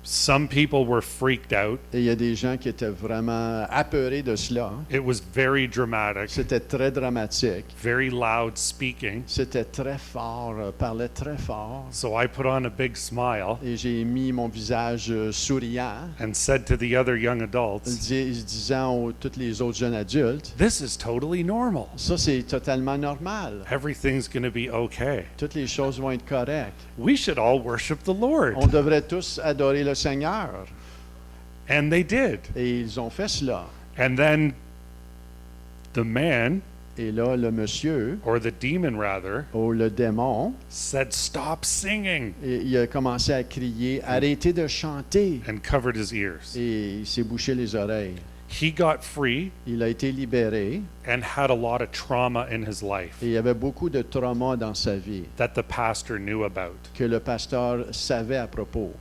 Some people were freaked out. Et il y a des gens qui étaient vraiment apeurés de cela. It was very dramatic, C'était très dramatique. very loud speaking. C'était très fort, parlait très fort. So I put on a big smile Et j'ai mis mon visage souriant, and said to the other young adults, disant aux tous les autres jeunes adultes, "This is totally normal. ça c'est totalement normal. Everything's going to be okay. Toutes les choses vont être correctes. We should all worship the Lord." On devrait tous adorer le Seigneur. And they did. Et ils ont fait cela. And then the man, Et là, le monsieur, or the demon rather, ou le démon, said, "Stop singing," il a commencé à crier, arrêtez de chanter. and covered his ears. Et il s'est bouché les oreilles. He got free Il a été libéré and had a lot of trauma in his life et il y avait beaucoup de traumas dans sa vie that the pastor knew about. que le pasteur savait à propos.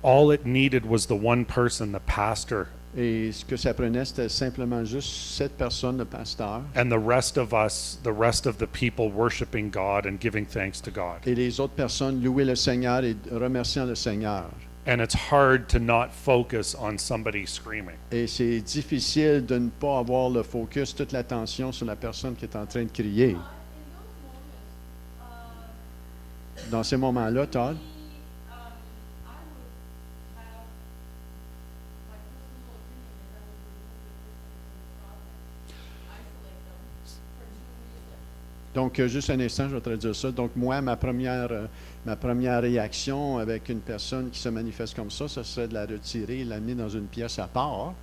All it needed was the one person, the pastor, Et ce que ça prenait, c'était simplement juste cette personne, le pasteur, and the rest of us, the rest of the people worshiping God and giving thanks to God. et les autres personnes louer le Seigneur et remerciant le Seigneur. And it's hard to not focus on somebody screaming. Et c'est difficile de ne pas avoir le focus, toute l'attention sur la personne qui est en train de crier. Dans ces moments-là, Todd, donc juste un instant, je vais te dire ça. Donc moi, ma première réaction avec une personne qui se manifeste comme ça, ce serait de la retirer et l'amener dans une pièce à part.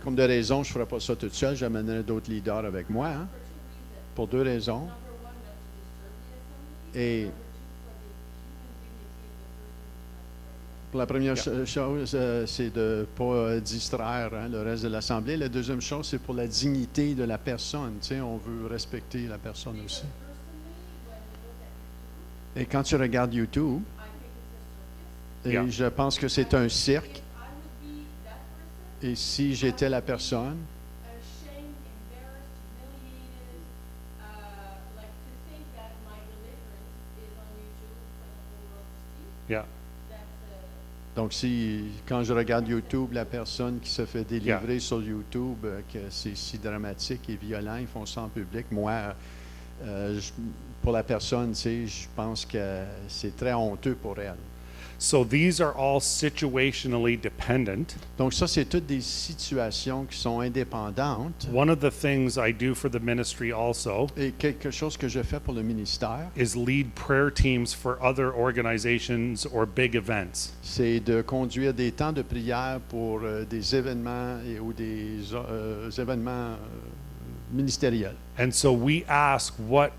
Comme de raison, je ne ferais pas ça toute seule, j'amènerais d'autres leaders avec moi, hein, pour deux raisons. Et pour la première chose, c'est de ne pas distraire le reste de l'Assemblée. La deuxième chose, c'est pour la dignité de la personne. Tu sais, on veut respecter la personne aussi. Et quand tu regardes YouTube, et Yeah. je pense que c'est un cirque, et si j'étais la personne, ashamed, embarrassed, humiliated, like to think that my deliverance is on YouTube for the whole world to see. Yeah. That's donc si quand je regarde YouTube, la personne qui se fait délivrer Yeah. sur YouTube, que c'est si dramatique et violent, ils font ça en public, moi, pour la personne, tu sais, je pense que c'est très honteux pour elle. So these are all situationally dependent. Donc ça, c'est toutes des situations qui sont indépendantes. One of the things I do for the ministry also Et quelque chose que je fais pour le ministère, is lead prayer teams for other organizations or big events. c'est de conduire des temps de prière pour des événements ou des événements ministériels. And so we ask, what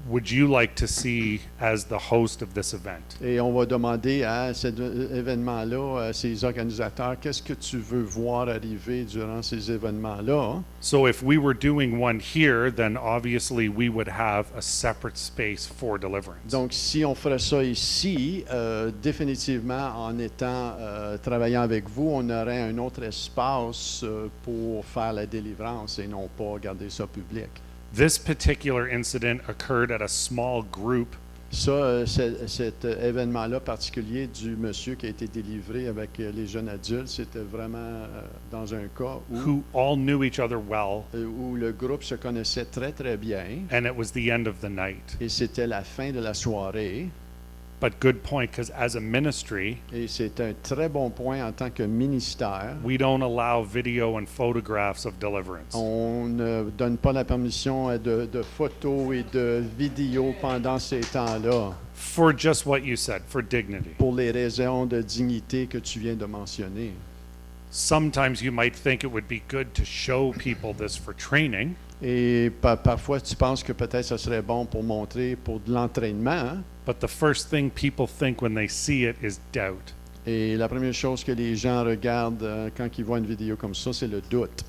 would you like to see as the host of this event? Et on va demander à cet événement-là, à ces organisateurs, qu'est-ce que tu veux voir arriver durant ces événements-là? So if we were doing one here, then obviously we would have a separate space for deliverance. Donc, si on ferait ça ici, définitivement, en étant travaillant avec vous, on aurait un autre espace pour faire la délivrance et non pas garder ça public. This particular incident occurred at a small group Ça, cet événement-là particulier du monsieur qui a été délivré avec les jeunes adultes, c'était vraiment dans un cas who all knew each other well, où le groupe se connaissait très, très bien and it was the end of the night. et c'était la fin de la soirée. But good point, because as a ministry, Et c'est un très bon point en tant que ministère. we don't allow video and photographs of deliverance. On ne donne pas la permission de photos et de vidéos pendant ces temps-là For just what you said, for dignity. pour les raisons de dignité que tu viens de mentionner. Sometimes you might think it would be good to show people this for training, Et parfois, tu penses que peut-être ce serait bon pour montrer pour de l'entraînement. Hein? but the first thing people think when they see it is doubt. Et la première chose que les gens regardent quand ils voient une vidéo comme ça, c'est le doute.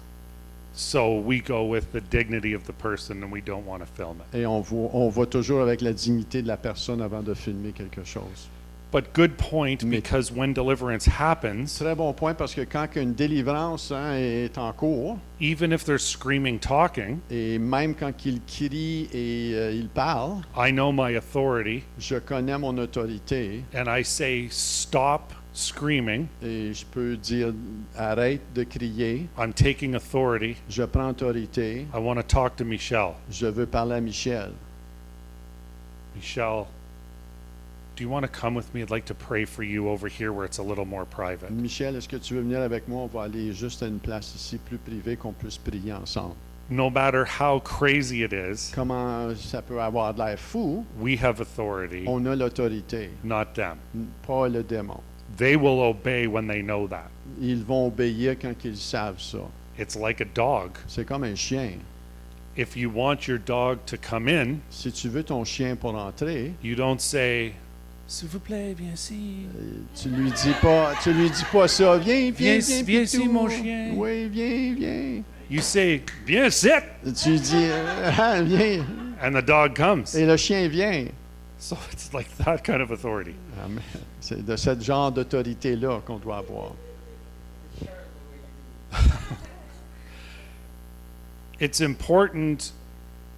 So we go with the dignity of the person and we don't want to film it. Et on va toujours avec la dignité de la personne avant de filmer quelque chose. But good point, Mais- because when deliverance happens, Très bon point parce que quand une délivrance est en cours, even if they're screaming, talking, et même quand il crie et il parle, I know my authority, je connais mon autorité and I say, stop screaming. et je peux dire arrête de crier, I'm taking authority. je prends autorité, I want to talk to Michelle. je veux parler à Michel. Michelle, do you want to come with me? I'd like to pray for you over here where it's a little more private. Michel, est-ce que tu veux venir avec moi? On va aller juste à une place ici plus privée qu'on puisse prier ensemble. No matter how crazy it is, Comment ça peut avoir de l'air fou, we have authority, on a l'autorité, not them. pas le démon. They will obey when they know that. Ils vont obéir quand ils savent ça. It's like a dog. C'est comme un chien. If you want your dog to come in, Si tu veux ton chien pour entrer, you don't say, s'il vous plaît, viens ici. tu lui dis pas ça. Viens, Viens Pitou. ici, mon chien. Oui, viens. You say, viens sit, Tu dis, ah, viens. and the dog comes. Et le chien vient. So it's like that kind of authority. Amen. C'est de ce genre d'autorité-là qu'on doit avoir. It's important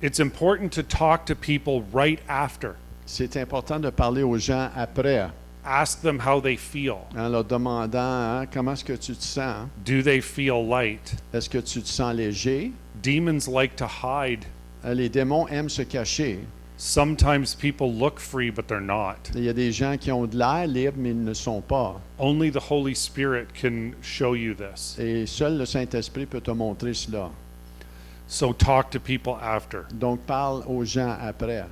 to talk to people right after. C'est important de parler aux gens après, Ask them how they feel. en leur demandant comment est-ce que tu te sens. Do they feel light? Est-ce que tu te sens léger? Demons like to hide. Les démons aiment se cacher. Sometimes people look free, but they're not. Il y a des gens qui ont de l'air libre, mais ils ne sont pas. Only the Holy Spirit can show you this. Et seul le Saint-Esprit peut te montrer cela. So talk to people after. Donc, parle aux gens après.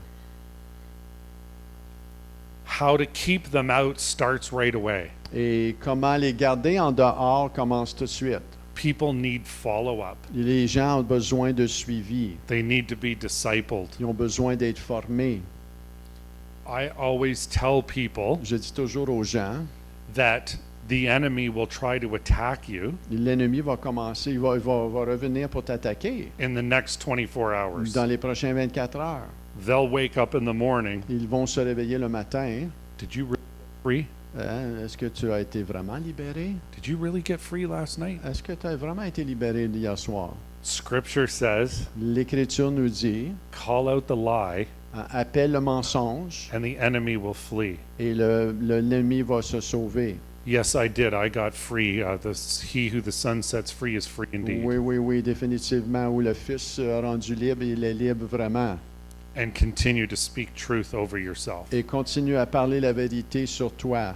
How to keep them out starts right away. Et comment les garder en dehors commence tout de suite. People need follow-up. Les gens ont besoin de suivi. They need to be discipled. Ils ont besoin d'être formés. I always tell people Je dis toujours aux gens, that the enemy will try to attack you l'ennemi va commencer, il va revenir pour t'attaquer in the next 24 hours. dans les prochaines 24 heures. They'll wake up in the morning. Ils vont se réveiller le matin. Did you really get free? Est-ce que tu as été vraiment libéré? Did you really get free last night? Est-ce que tu as vraiment été libéré hier soir? Scripture says, L'Écriture nous dit, call out the lie appelle le mensonge and the enemy will flee. et l'ennemi va se sauver. Yes, I did. I got free. He who the Son sets free is free indeed. Oui, définitivement. Où le Fils a rendu libre, il est libre vraiment. And continue to speak truth over yourself. Et continue à parler la vérité sur toi.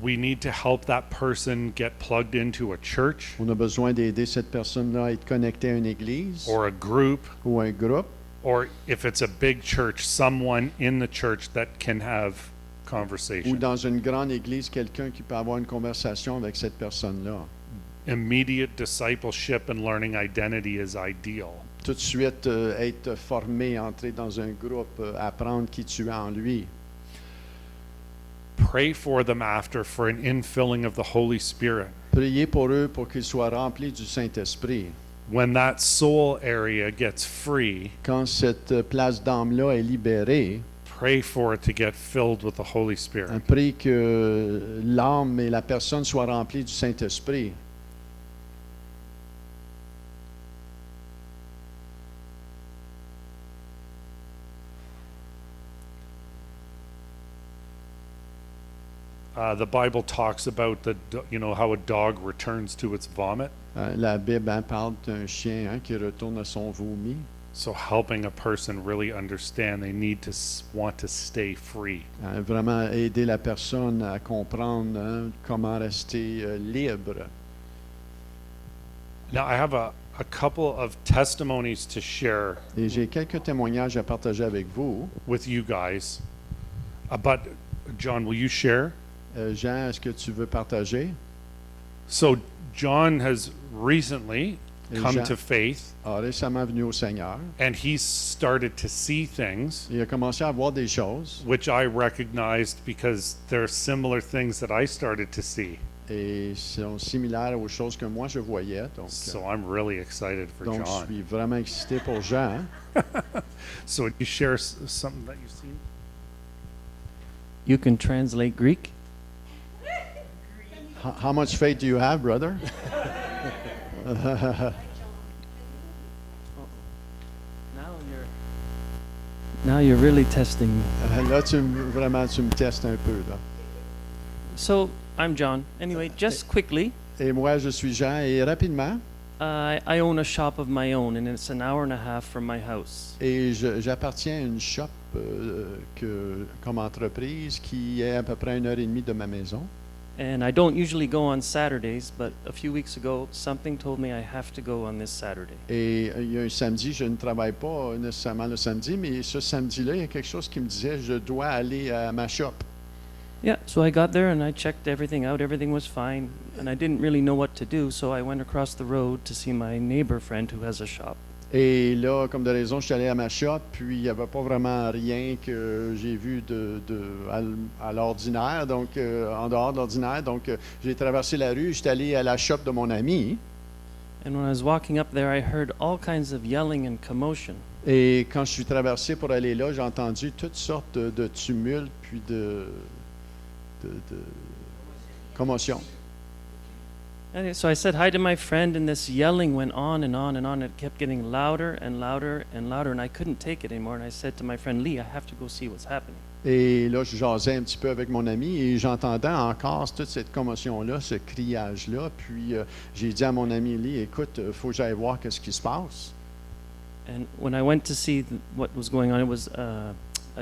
We need to help that person get plugged into a church On a besoin d'aider cette personne-là à être connectée à une église or a group, ou un groupe. or if it's a big church, someone in the church that can have Ou conversation. dans une grande église, quelqu'un qui peut avoir une conversation avec cette personne-là. Immediate discipleship and learning identity is ideal. Tout de suite, être formé, entrer dans un groupe, apprendre qui tu es en lui. Pray for them after for an infilling of the Holy Spirit. Priez pour eux pour qu'ils soient remplis du Saint-Esprit. When that soul area gets free, Quand cette place d'âme-là est libérée, pray for it to get filled with the Holy Spirit. prie que l'âme et la personne soient remplies du Saint-Esprit. The Bible talks about how a dog returns to its vomit. La Bible parle d'un chien qui retourne à son vomi. So helping a person really understand they need to want to stay free. Vraiment aider la personne à comprendre comment rester libre. Now I have a couple of testimonies to share Et j'ai quelques témoignages à partager avec vous. with you guys. But John, will you share? Jean, est-ce que tu veux partager? So John has recently come Jean- to faith, A récemment venu au Seigneur. and he's started to see things Il a commencé à voir des choses which I recognized because they're similar things that I started to see. et sont similaires aux choses que moi je voyais. Donc, So I'm really excited for donc je John. suis vraiment excité pour Jean. So you share something that you've seen? You can translate Greek? How much faith do you have, brother? Now you're really testing me. Là, vraiment, tu me testes un peu, là. So, I'm John. Anyway, just quickly, Et moi, je suis Jean, et rapidement, I own a shop of my own, and it's an hour and a half from my house. et j'appartiens à une shop comme entreprise qui est à peu près 1h30 de ma maison. And I don't usually go on Saturdays, but a few weeks ago, something told me I have to go on this Saturday. Et il y a un samedi, je ne travaille pas nécessairement le samedi, mais ce samedi-là, il y a quelque chose qui me disait, je dois aller à ma shop. Yeah, so I got there and I checked everything out. Everything was fine, and I didn't really know what to do, so I went across the road to see my neighbor friend who has a shop. Et là, comme de raison, je suis allé à ma shop, puis il n'y avait pas vraiment rien que j'ai vu à l'ordinaire, donc en dehors de l'ordinaire. Donc, j'ai traversé la rue, je suis allé à la shop de mon ami. And when I was walking up there, I heard all kinds of yelling and commotion. Et quand je suis traversé pour aller là, j'ai entendu toutes sortes de tumultes, puis de commotion. And so I said hi to my friend, and this yelling went on and on and on. It kept getting louder and louder and louder, and I couldn't take it anymore. And I said to my friend Lee, I have to go see what's happening. Et là, je jasais un petit peu avec mon ami et j'entendais encore toute cette commotion-là, ce criage-là. Puis j'ai dit à mon ami Lee, écoute, il faut que j'aille voir qu'est-ce qui se passe. And when I went to see what was going on, it was a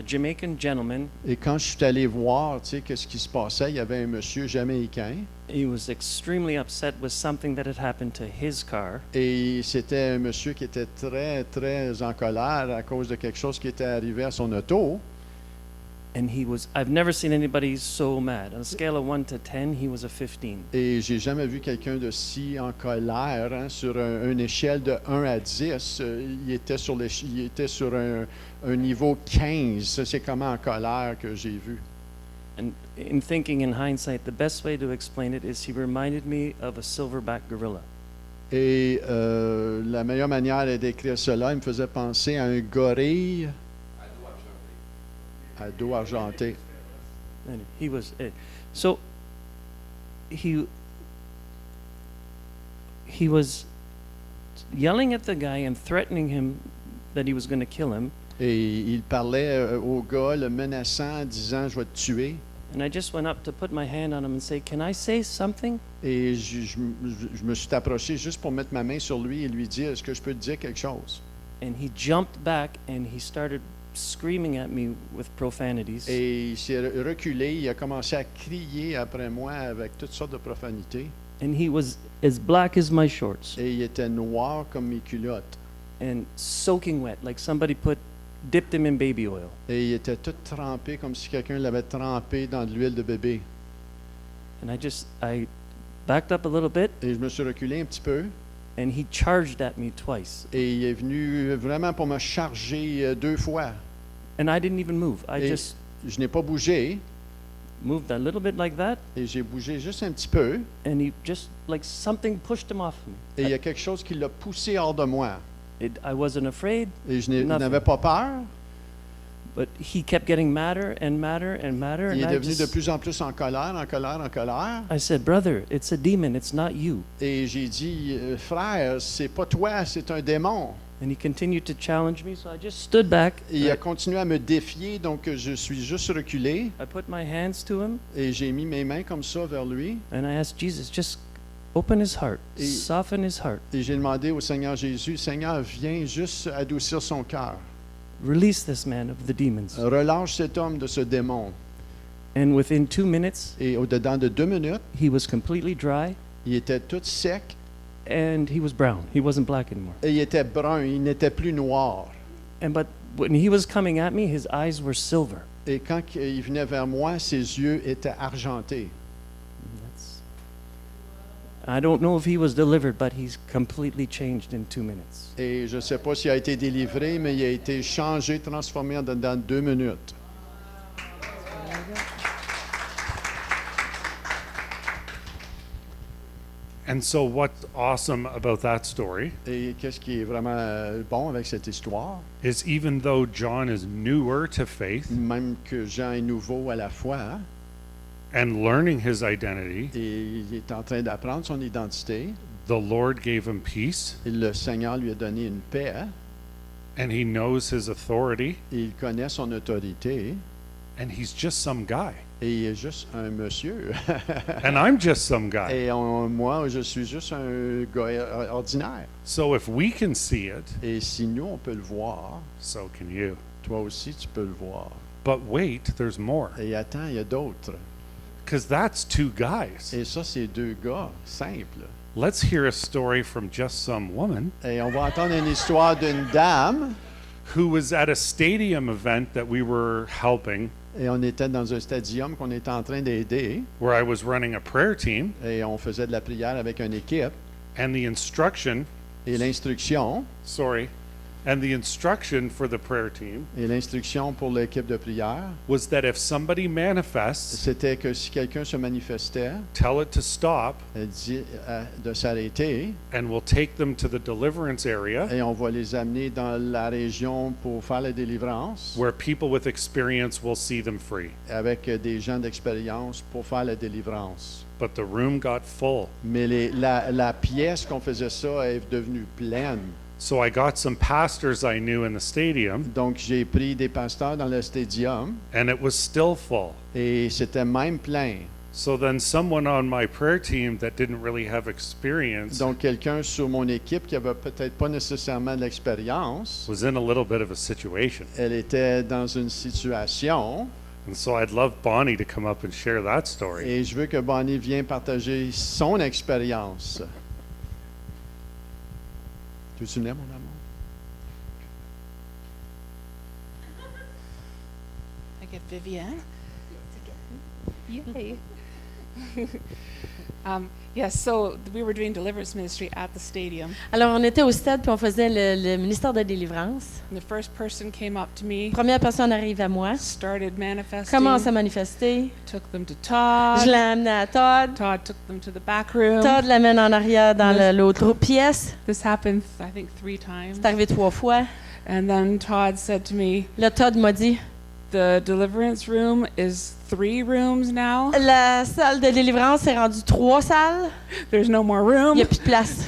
Jamaican gentleman. Et quand je suis allé voir, tu sais, qu'est-ce qui se passait, il y avait un monsieur jamaïcain. He was extremely upset with something that had happened to his car. Et c'était un monsieur qui était très, très en colère à cause de quelque chose qui était arrivé à son auto. And I've never seen anybody so mad. On a scale of 1 to 10, he was a 15. Et j'ai jamais vu quelqu'un de si en colère, hein, sur une échelle de 1 à 10. Il était sur un niveau 15. Ça, c'est comment en colère que j'ai vu. And in thinking in hindsight, the best way to explain it is he reminded me of a silverback gorilla. Et la meilleure manière de décrire cela, il me faisait penser à un gorille à dos argenté. And he was so he was yelling at the guy and threatening him that he was going to kill him. Et il parlait au gars, le menaçant, disant « Je vais te tuer ». And I just went up to put my hand on him and say, "Can I say something?" Et je me suis approché juste pour mettre ma main sur lui et lui dire « Est-ce que je peux te dire quelque chose ?» And he jumped back and he started screaming at me with profanities. Et il s'est reculé, il a commencé à crier après moi avec toutes sortes de profanités. And he was as black as my shorts Et il était noir comme mes culottes. and soaking wet, like somebody dipped him in baby oil. Et il était tout trempé comme si quelqu'un l'avait trempé dans de l'huile de bébé. And I backed up a little bit, Et je me suis reculé un petit peu. and he charged at me twice. Et il est venu vraiment pour me charger 2 fois. And I didn't even move. I Et just je n'ai pas bougé. moved a little bit like that, Et j'ai bougé juste un petit peu. and he just, like something pushed him off me. Et il y a quelque chose qui l'a poussé hors de moi. I wasn't afraid, Et je Nothing. n'avais pas peur. but he kept getting madder and madder and madder. Il And est I devenu de just, plus en plus en colère, en colère, en colère. I said, "Brother, it's a demon. It's not you." Et j'ai dit, frère, c'est pas toi, c'est un démon. And he continued to challenge me, so I just stood back. Et il a continué à me défier, donc je suis juste reculé. I put my hands to him, Et j'ai mis mes mains comme ça vers lui. and I asked Jesus, just open his heart, Et- soften his heart, Et j'ai demandé au Seigneur Jésus, Seigneur, viens juste adoucir son cœur. release this man of the demons. Relâche cet homme de ce démon. And within 2 minutes, Et au-dedans de 2 minutes, he was completely dry, il était tout sec and he was brown. He wasn't black anymore. et il était brun, il n'était plus noir. But when he was coming at me, his eyes were silver. Et quand il venait vers moi, ses yeux étaient argentés. I don't know if he was delivered, but he's completely changed in 2 minutes. Et je ne sais pas s'il a été délivré, mais il a été changé, transformé dans 2 minutes. And so what's awesome about that story Et qu'est-ce qui est vraiment bon avec cette histoire? is even though John is newer to faith Même que Jean est nouveau à la foi and learning his identity, et il est en train d'apprendre son identité, the Lord gave him peace et le Seigneur lui a donné une paix, and he knows his authority, et il connaît son autorité, and he's just some guy. et il est juste un monsieur. And I'm just some guy. Et moi, je suis juste un gars ordinaire. So if we can see it, Et si nous, on peut le voir, so can you. toi aussi, tu peux le voir. But wait, there's more. Et attends, il y a d'autres. Because that's two guys. Et ça, c'est deux gars simples. Let's hear a story from just some woman Et on va entendre une histoire d'une dame, who was at a stadium event that we were helping, et on était dans un stadium qu'on était en train d'aider, where I was running a prayer team, et on faisait de la prière avec une équipe, and the instruction, et l'instruction for the prayer team et l'instruction pour l'équipe de prière, was that if somebody manifests, c'était que si quelqu'un se manifestait, tell it to stop, elle dit de s'arrêter, and we'll take them to the deliverance area et on va les amener dans la région pour faire la délivrance, where people with experience will see them free. avec des gens d'expérience pour faire la délivrance. But the room got full. Mais la pièce qu'on faisait ça est devenue pleine. So I got some pastors I knew in the stadium, Donc j'ai pris des pasteurs dans le stadium and it was still full. et c'était même plein. So then someone on my prayer team that didn't really have experience Donc quelqu'un sur mon équipe qui avait peut-être pas nécessairement de l'expérience, was in a little bit of a situation. elle était dans une situation, And so I'd love Bonnie to come up and share that story. et je veux que Bonnie vienne partager son expérience. Tu te souviens, mon amour? I get Vivienne. Yay. Yes, so we were doing deliverance ministry at the stadium. Alors, on était au stade puis on faisait le ministère de délivrance. And the first person came up to me, Première personne arrive à moi, started manifesting, commence à manifester. took them to Je Todd. l'ai amené à Todd. Todd took them to the back room. Todd l'amène en arrière dans l'autre pièce. This happened, I think, 3 times. C'est arrivé 3 fois. And then Todd said to me, Là, Todd m'a dit, the deliverance room is 3 rooms now. la salle de délivrance est rendue 3 salles. There's no more Il room. n'y a plus de place.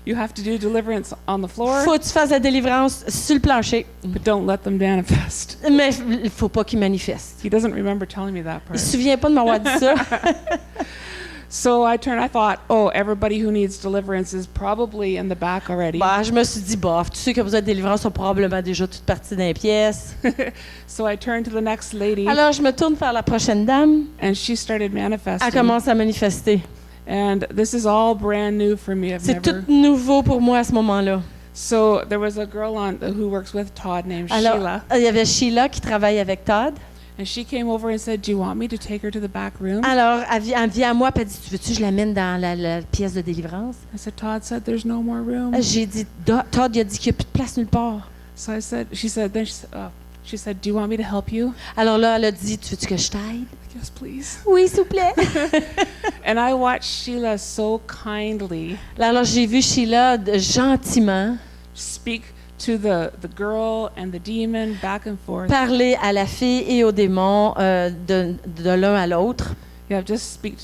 You have to do deliverance on the floor, Faut que tu fasses la délivrance sur le plancher. but don't let them manifest. Mais il faut pas qu'il manifeste. He doesn't remember telling me that Il part. se souvient pas de m'avoir dit ça. So I thought, oh, everybody who needs deliverance is probably in the back already. Bah, je me suis dit, bof, tous ceux qui ont besoin de délivrance sont probablement déjà toutes parties dans les pièces. So I turned to the next lady, Alors, je me tourne vers la prochaine dame. and she started manifesting. Elle commence à manifester. And this is all brand new for me. I've C'est never. tout nouveau pour moi à ce moment-là. So there was a girl who works with Todd named Alors, Sheila, il y avait Sheila qui travaille avec Todd. and she came over and said, "Do you want me to take her to the back room?" Alors, elle vient à moi et elle dit, veux-tu que je l'amène dans la pièce de délivrance? I said, "Todd said there's no more room." J'ai dit, Todd il a dit qu'il n'y a plus de place nulle part. So she said, "Do you want me to help you?" Alors là, elle a dit, veux-tu que je t'aide? Yes, please. Oui, s'il vous plaît. And I watched Sheila so kindly Alors, j'ai vu Sheila gentiment speak to the girl and the demon back and forth. parler à la fille et au démon de l'un à l'autre. Yeah, just speak.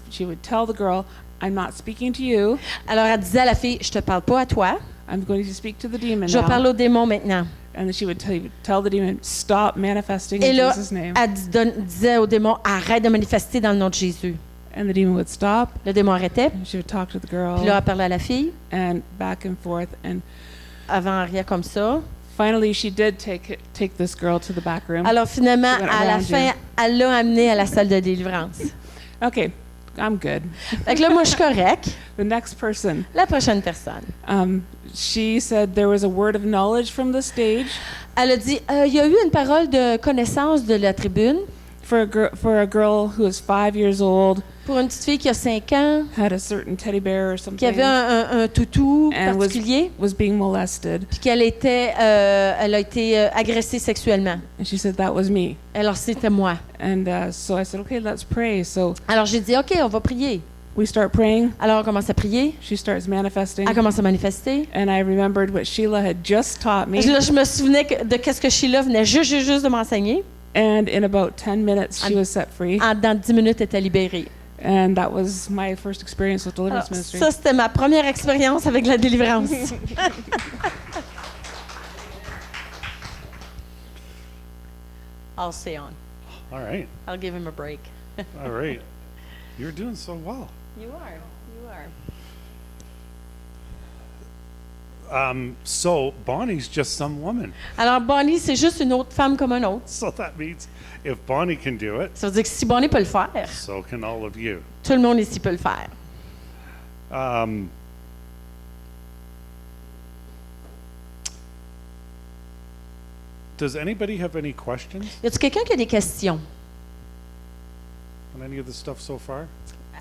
She would tell the girl, "I'm not speaking to you. Alors, elle disait à la fille, je te parle pas à toi, I'm going to speak to the demon je now." parle au démon maintenant. And then she would tell the demon, "Stop manifesting Et in là, Jesus' name." elle disait au démon, arrête de manifester dans le nom de Jésus. And the demon would stop. Le démon arrêtait, And she would talk to the girl, puis là, elle parlait à la fille, and back and forth. And avant arrière comme ça. finally, she did take this girl to the back room. Alors finalement, She went à la around fin, you. elle l'a amenée à la salle de délivrance. Okay, I'm good. Fait que là, moi, je suis correcte. The next person, La prochaine personne. she said there was a word of knowledge from the stage Elle a dit, il y a eu une parole de connaissance de la tribune for a girl who was 5 years old, pour une petite fille qui a 5 ans, had a certain teddy bear or qui something, avait un toutou and particulier, was being molested. puis elle a été agressée sexuellement. And she said that was me. Alors, c'était moi. And so I said, okay, let's pray. So Alors, j'ai dit, OK, on va prier. We start praying. Alors, on commence à prier. She starts manifesting. Elle commence à manifester. And I remembered what Sheila had just taught me. Là, je me souvenais de qu'est-ce que Sheila venait juste de m'enseigner. And in about 10 minutes, she was set free. Dans 10 minutes, elle était libérée. And that was my first experience with deliverance Alors, ministry. ça, c'était ma première expérience avec la délivrance. I'll stay on. All right. I'll give him a break. All right. You're doing so well. You are. You are. So Bonnie's just some woman. Alors, Bonnie, c'est juste une autre femme comme un autre. So that means if Bonnie can do it, Ça veut dire que si Bonnie peut le faire, so can all of you. tout le monde ici peut le faire. Does anybody have any questions Y a-t-il quelqu'un qui a des questions? on any of the stuff so far?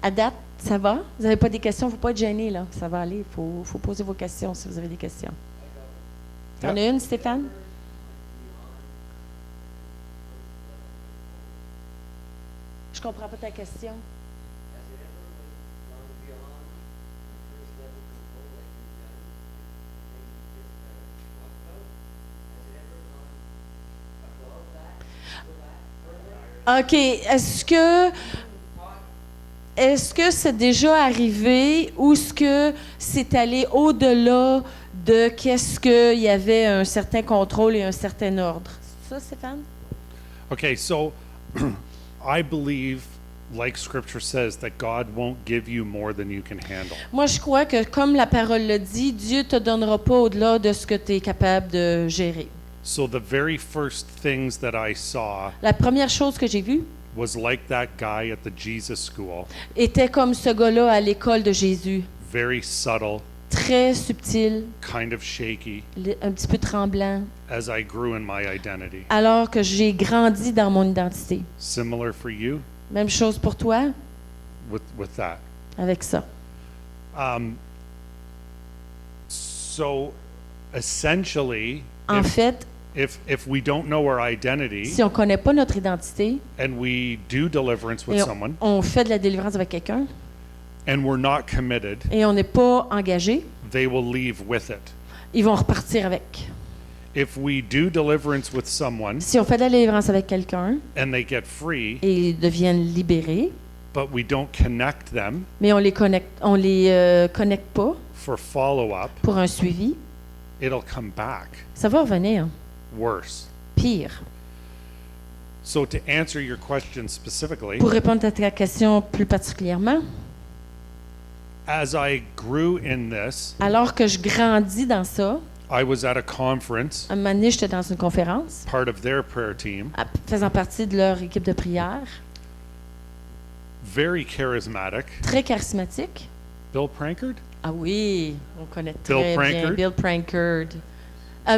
À date, ça va? Vous n'avez pas des questions? Il ne faut pas être gêné, là. Ça va aller. Il faut poser vos questions si vous avez des questions. T'en as une, Stéphane? Je comprends pas ta question. OK. Est-ce que c'est déjà arrivé ou est-ce que c'est allé au-delà de qu'est-ce qu'il y avait un certain contrôle et un certain ordre? C'est ça, Stéphane? Okay, so I believe, like Scripture says, that God won't give you more than you can handle. Moi, je crois que, comme la parole le dit, Dieu te donnera pas au-delà de ce que tu es capable de gérer. So the very first things that I saw La première chose que j'ai vue was like that guy at the Jesus School, était comme ce gars-là à l'école de Jésus. very subtle, Très subtil, kind of shaky, un petit peu tremblant, as I grew in my identity. alors que j'ai grandi dans mon identité. Similar for you Même chose pour toi with that. avec ça. So essentially, En fait, if we don't know our identity si on ne connaît pas notre identité and we do deliverance with et someone on fait de la délivrance avec quelqu'un and we're not committed, et on n'est pas engagé, they will leave with it. ils vont repartir avec. If we do deliverance with someone Si on fait de la délivrance avec quelqu'un and they get free, et ils deviennent libérés, but we don't connect them mais on les connecte pas for follow-up, pour un suivi, it'll come back ça va revenir worse. pire. So to answer your question specifically, Pour répondre à ta question plus particulièrement, as I grew in this, alors que je grandis dans ça, I was at a conference, un moment donné, j'étais dans une conférence, part of their prayer team, faisant partie de leur équipe de prière, very charismatic. très charismatique. Bill Prankard? Ah oui, on connaît Bill très bien Prankard? Bill Prankard.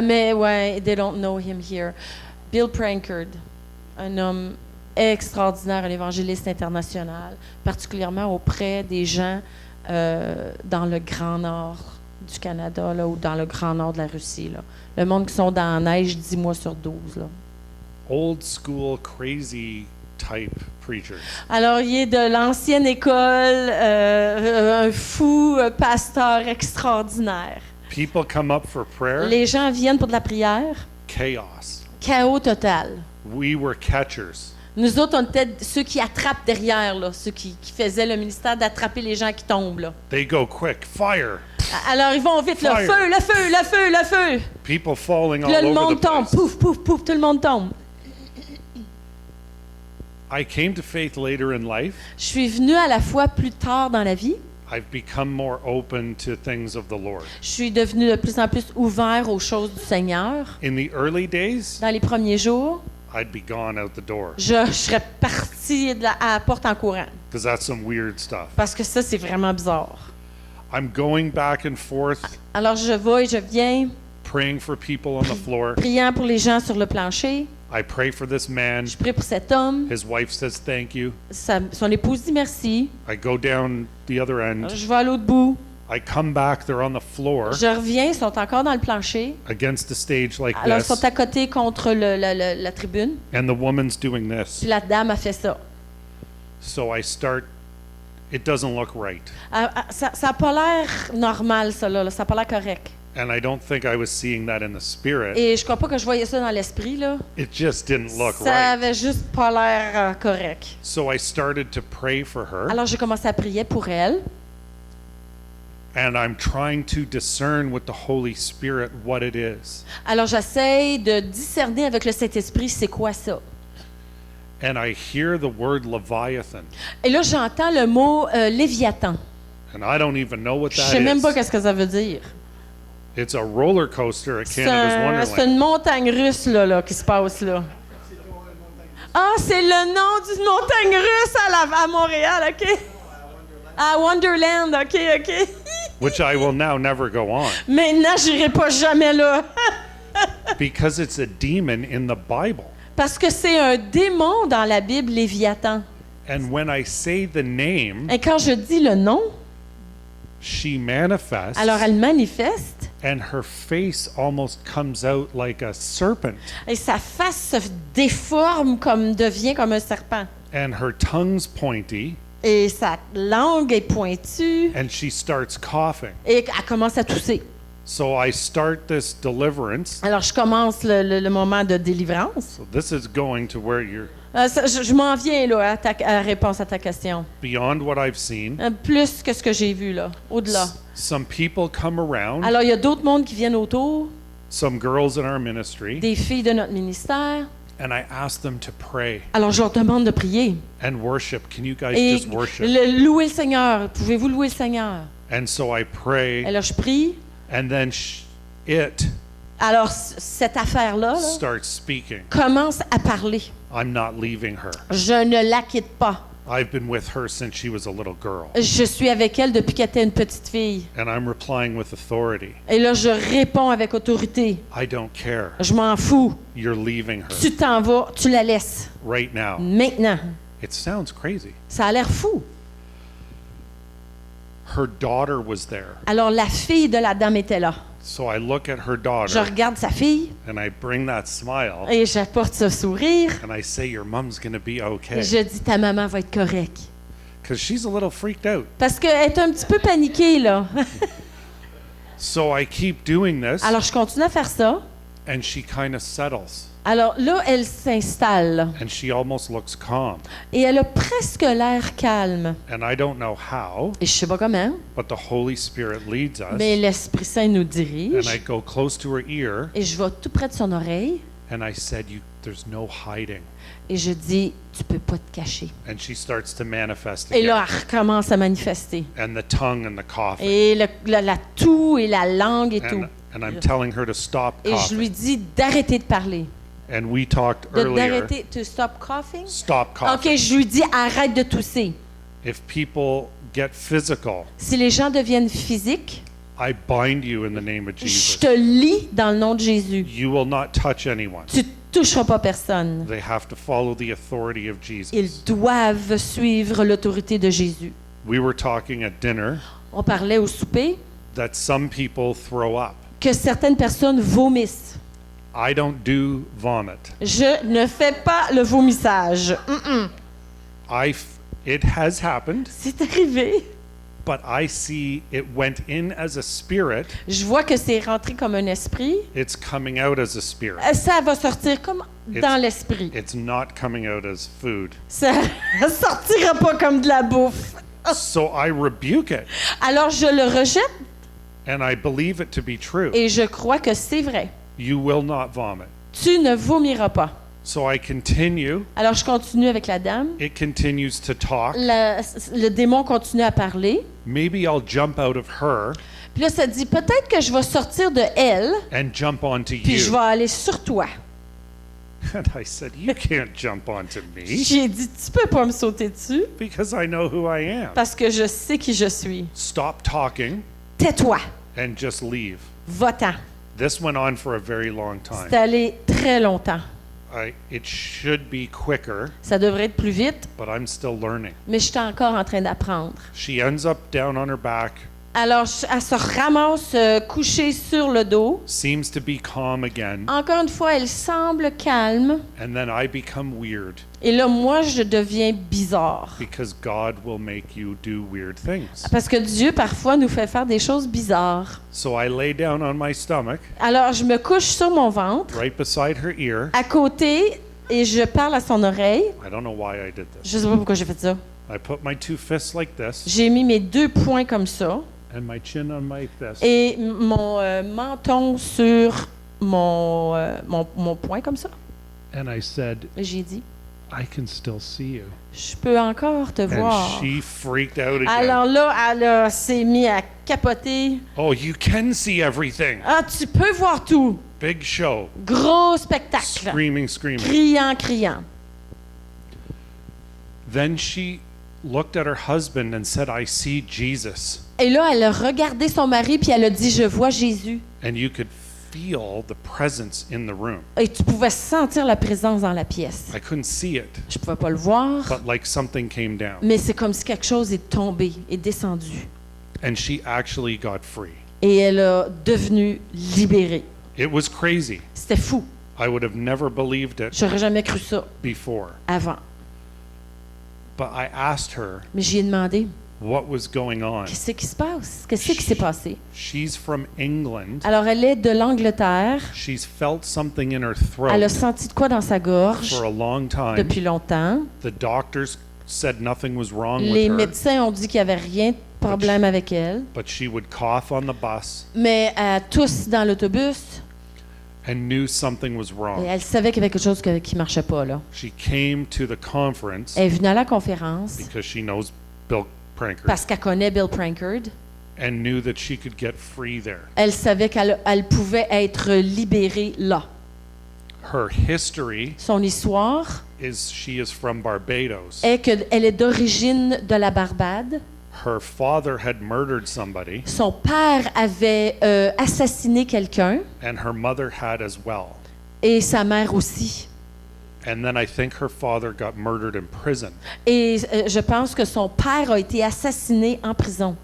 Mais ouais, they don't know him here. Bill Prankard, un homme extraordinaire, un évangéliste international, particulièrement auprès des gens dans le Grand Nord du Canada là, ou dans le Grand Nord de la Russie. Là. Le monde qui sont dans la neige 10 mois sur 12. Là. Old school, crazy type preachers. Alors, il est de l'ancienne école, un fou pasteur extraordinaire. People come up for prayer, Les gens viennent pour de la prière. chaos. Chaos total. We were catchers. Nous autres, on était ceux qui attrapent derrière, là, ceux qui faisaient le ministère d'attraper les gens qui tombent. Là. They go quick, fire. Alors, ils vont vite, le Fire. feu, le feu, le feu, le feu. People falling Puis là, all le over monde the tombe. place. Pouf, pouf, pouf, tout le monde tombe. I came to faith later in life. Je suis venue à la fois plus tard dans la vie. I've become more open to things of the Lord. Je suis devenue de plus en plus ouvert aux choses du Seigneur. In the early days, Dans les premiers jours, I'd be gone out the door je serais partie à la porte en courant. because that's some weird stuff. Parce que ça, c'est vraiment bizarre. I'm going back and forth, Alors, je vais et je viens, praying for people on the floor. priant pour les gens sur le plancher. I pray for this man. Je prie pour cet homme. His wife says thank you. Son épouse dit merci. I go down the other end. Je vais à l'autre bout. I come back, they're on the floor Je reviens, ils sont encore dans le plancher. against the stage like Alors, ils this, sont à côté contre la tribune. and the woman's doing this. Puis la dame a fait ça. So I start It doesn't look right. Ça n'a pas l'air normal, ça, là. Ça n'a pas l'air correct. And I don't think I was seeing that in the spirit. Et je crois pas que je voyais ça dans l'esprit, là. It just didn't look Ça right. avait juste pas l'air correct. So I started to pray for her, Alors, j'ai commencé à prier pour elle. and I'm trying to discern with the Holy Spirit what it is. Alors, j'essaie de discerner avec le Saint-Esprit c'est quoi ça. And I hear the word Leviathan, Et là, j'entends le mot Léviathan. and I don't even know what Je that sais même pas is. qu'est-ce que ça veut dire. It's a roller coaster at C'est Canada's c'est Wonderland. une montagne russe là, qui se passe là. Ah, c'est le nom d'une montagne russe à Montréal, OK? À Wonderland, OK. Which I will now never go on Maintenant, j'irai pas jamais là. because it's a demon in the Bible. Parce que c'est un démon dans la Bible, Léviathan. And when I say the name, Et quand je dis le nom, she manifests, alors elle manifeste and her face almost comes out like a serpent, et sa face se déforme devient comme un serpent. and her tongue's pointy, Et sa langue est pointue and she starts coughing. et elle commence à tousser. So I start this deliverance. Alors je commence le moment de délivrance. So this is going to where you're Je m'en viens là, à la réponse à ta question. beyond what I've seen. Plus que ce que j'ai vu là, au-delà. Some people come around, Alors il y a d'autres mondes qui viennent autour, some girls in our ministry, des filles de notre ministère. and I ask them to pray Alors je leur demande de prier. and worship. Can you guys Et just worship? louer le Seigneur. Pouvez-vous louer le Seigneur? And so I pray, Alors je prie. and then it Alors cette affaire-là là, starts speaking. commence à parler. I'm not leaving her. Je ne la quitte pas. I've been with her since she was a little girl. Je suis avec elle depuis qu'elle était une petite fille. And I'm replying with authority. Et là, je réponds avec autorité. I don't care. Je m'en fous. You're leaving her Tu t'en vas, tu la laisses. right now. Maintenant. It sounds crazy. Ça a l'air fou. Her daughter was there. Alors, la fille de la dame était là. So I look at her Je daughter regarde sa fille and I bring that smile et j'apporte ce sourire. and I say, Your mom's going to be Et okay. je dis, ta maman va être correcte. Because she's a little freaked out. Parce qu'elle est un petit peu paniquée, là. So I keep doing this Alors, je continue à faire ça. and she kind of settles Alors là, elle s'installe. and she almost looks calm. Et elle a presque l'air calme. And I don't know how, Et je sais pas comment, but the Holy Spirit leads us. mais l'Esprit Saint nous And dirige. I go close to her ear Et je vais tout près de son oreille. and I said, There's no hiding. Et je dis, tu peux pas te cacher. And she starts to manifest Et là, again. elle recommence à manifester. And the tongue and the coughing. Et la toux et la langue et tout. And I'm telling her to stop Et je coughing. lui dis d'arrêter de parler. And we talked earlier. D'arrêter, to stop coughing. Stop coughing. OK, je lui dis arrête de tousser. If people get physical, Si les gens deviennent physiques, I bind you in the name of je Jesus. te lie dans le nom de Jésus. You will not touch anyone. Tu toucheras pas personne. They have to follow the authority of Jesus. Ils doivent suivre l'autorité de Jésus. We were talking at dinner On parlait au souper that some people throw up. que certaines personnes vomissent. I don't do vomit. Je ne fais pas le vomissage. It has happened, C'est arrivé. but I see it went in as a spirit. Je vois que c'est rentré comme un esprit. It's coming out as a spirit. Ça va sortir comme dans l'esprit. It's not coming out as food. Ça sortira pas comme de la bouffe. So I rebuke it, Alors je le rejette and I believe it to be true. et je crois que c'est vrai. You will not vomit. Tu ne vomiras pas. So I continue. Alors je continue avec la dame. It continues to talk. Le démon continue à parler. Maybe I'll jump out of her Puis là, ça dit peut-être que je vais sortir de elle, and jump onto puis je vais you. aller sur toi. And I said, You can't jump onto me J'ai dit tu peux pas me sauter dessus because I know who I am. parce que je sais qui je suis. Stop talking Tais-toi. and just leave. Va-t'en. This went on for a very long time. C'est allé très longtemps. It should be quicker, Ça devrait être plus vite, but I'm still learning. mais je suis encore en train d'apprendre. She ends up down on her back Alors, elle se ramasse couchée sur le dos. seems to be calm again, Encore une fois, elle semble calme. and then I become weird Et là, moi, je deviens bizarre. because God will make you do weird things. Parce que Dieu, parfois, nous fait faire des choses bizarres. So I lay down on my stomach, Alors, je me couche sur mon ventre, right beside her ear. à côté, et je parle à son oreille. I don't know why I did this. Je sais pas pourquoi j'ai fait ça. I put my two fists like this J'ai mis mes 2 poings comme ça and my chin on my fist. et mon menton sur mon poing comme ça. And I said, Et j'ai dit, I can still see you. je peux encore te And voir. she freaked out again. Alors là, elle s'est mise à capoter. Oh, you can see everything. Ah, tu peux voir tout. Big show. Gros spectacle. Screaming, screaming. Criant, criant. Then she looked at her husband and said, I see Jesus. Et là, elle a regardé son mari puis elle a dit, je vois Jésus. And you could feel the presence in the room. Et tu pouvais sentir la présence dans la pièce. I couldn't see it, Je pouvais pas le voir, but like something came down. mais c'est comme si quelque chose est tombé, est descendu. And she actually got free. Et elle a devenu libérée. It was crazy. C'était fou. I would have never believed it J'aurais jamais cru ça before. avant. But I asked her Mais j'y ai demandé, what was going on. qu'est-ce qui se passe? Qu'est-ce qui s'est passé? She's from England. Alors, elle est de l'Angleterre. She's felt something in her Elle a throat senti de quoi dans sa gorge for a long time. depuis longtemps. The doctors said nothing was wrong with Les her, médecins ont dit qu'il n'y avait rien de problème avec elle. but she would cough on the bus Mais elle tousse dans l'autobus and knew something was et wrong. elle savait qu'il y avait quelque chose qui ne marchait pas, là. She came to the conference Elle est venue à la conférence because she knows Bill Prankard parce qu'elle connaît Bill Prankard. and knew that she could get free there. Elle savait qu'elle pouvait être libérée là. Her history Son histoire is she is from Barbados. est qu'elle est d'origine de la Barbade. Her father had murdered somebody, Son père avait assassiné quelqu'un and her mother had as well. et sa mère aussi. And then I think her father got murdered in prison. Et je pense que son père a été assassiné en prison.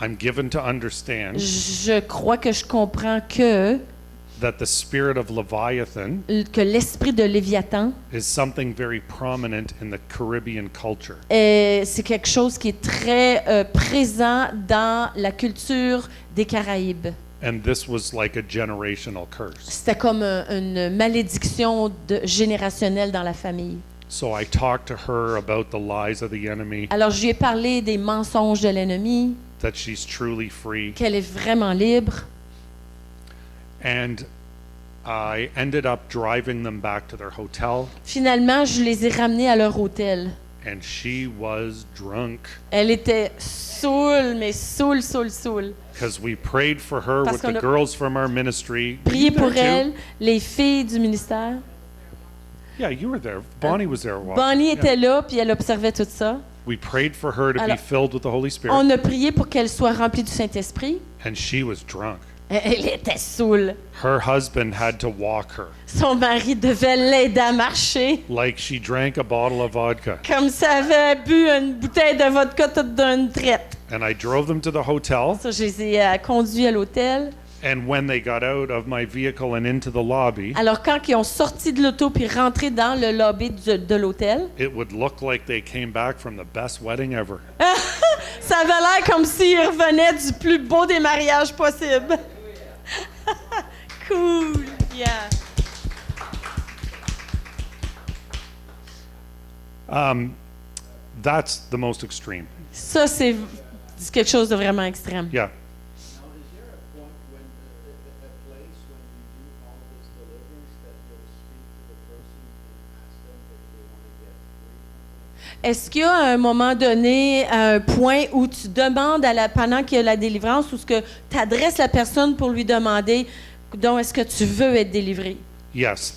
I'm given to understand Je crois que je comprends que that the spirit of Leviathan l'esprit de Léviathan, is something very prominent in the Caribbean culture. c'est quelque chose qui est très présent dans la culture des Caraïbes. And this was like a generational curse. C'était comme une malédiction générationnelle dans la famille. So I talked to her about the lies of the enemy, Alors, je lui ai parlé des mensonges de l'ennemi, that she's truly free. qu'elle est vraiment libre. And I ended up driving them back to their hotel, Finalement, je les ai ramenés à leur hôtel. and she was drunk Elle était saoule, mais saoule. because we prayed for her Parce with the qu'on a girls from our ministry. Priez You were pour there too? elle, les filles du ministère. Yeah, you were there. Bonnie was there. watching. Bonnie Yeah. était là, puis elle observait tout ça. We prayed for her to be Alors, filled with the Holy Spirit, On a prié pour qu'elle soit remplie du Saint-Esprit. and she was drunk. Elle était saoule. Her husband had to walk her Son mari devait l'aider à marcher, like she drank a bottle of vodka. comme si elle avait bu une bouteille de vodka toute d'une traite. And I drove them to the hotel, Ça, je les ai conduits à l'hôtel. and when they got out of my vehicle and into the lobby, Alors, quand ils ont sorti de l'auto puis rentré dans le lobby de l'hôtel, it would look like they came back from the best wedding ever. ça avait l'air comme s'ils revenaient du plus beau des mariages possible. Cool, yeah. That's the most extreme. Ça, c'est quelque chose de vraiment extrême. Yeah. Now, is there a point when, a place when you do all this deliverance that you'll speak to the person and ask them if they want to get free from it? Est-ce qu'il y a un moment donné un point où tu demandes pendant qu'il y a la délivrance, ou est-ce que tu adresses la personne pour lui demander donc est-ce que tu veux être délivré? Yes.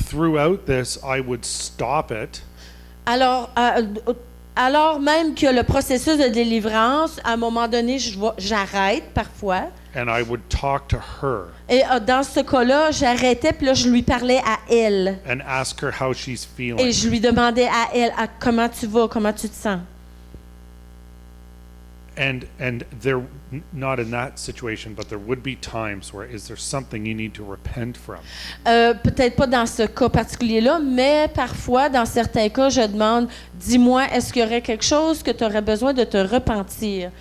Throughout this, I would stop it Alors même que le processus de délivrance, à un moment donné, j'arrête parfois. and I would talk to her Et dans ce cas-là, j'arrêtais, puis là, je lui parlais à elle. and ask her how she's Et feeling. je lui demandais à elle, comment tu vas, comment tu te sens. And there, not in that situation, but there would be times where is there something you need to repent from? Peut-être pas dans ce cas particulier-là, mais parfois, dans certains cas, je demande, dis-moi, est-ce qu'il y aurait quelque chose que tu aurais besoin de te repentir?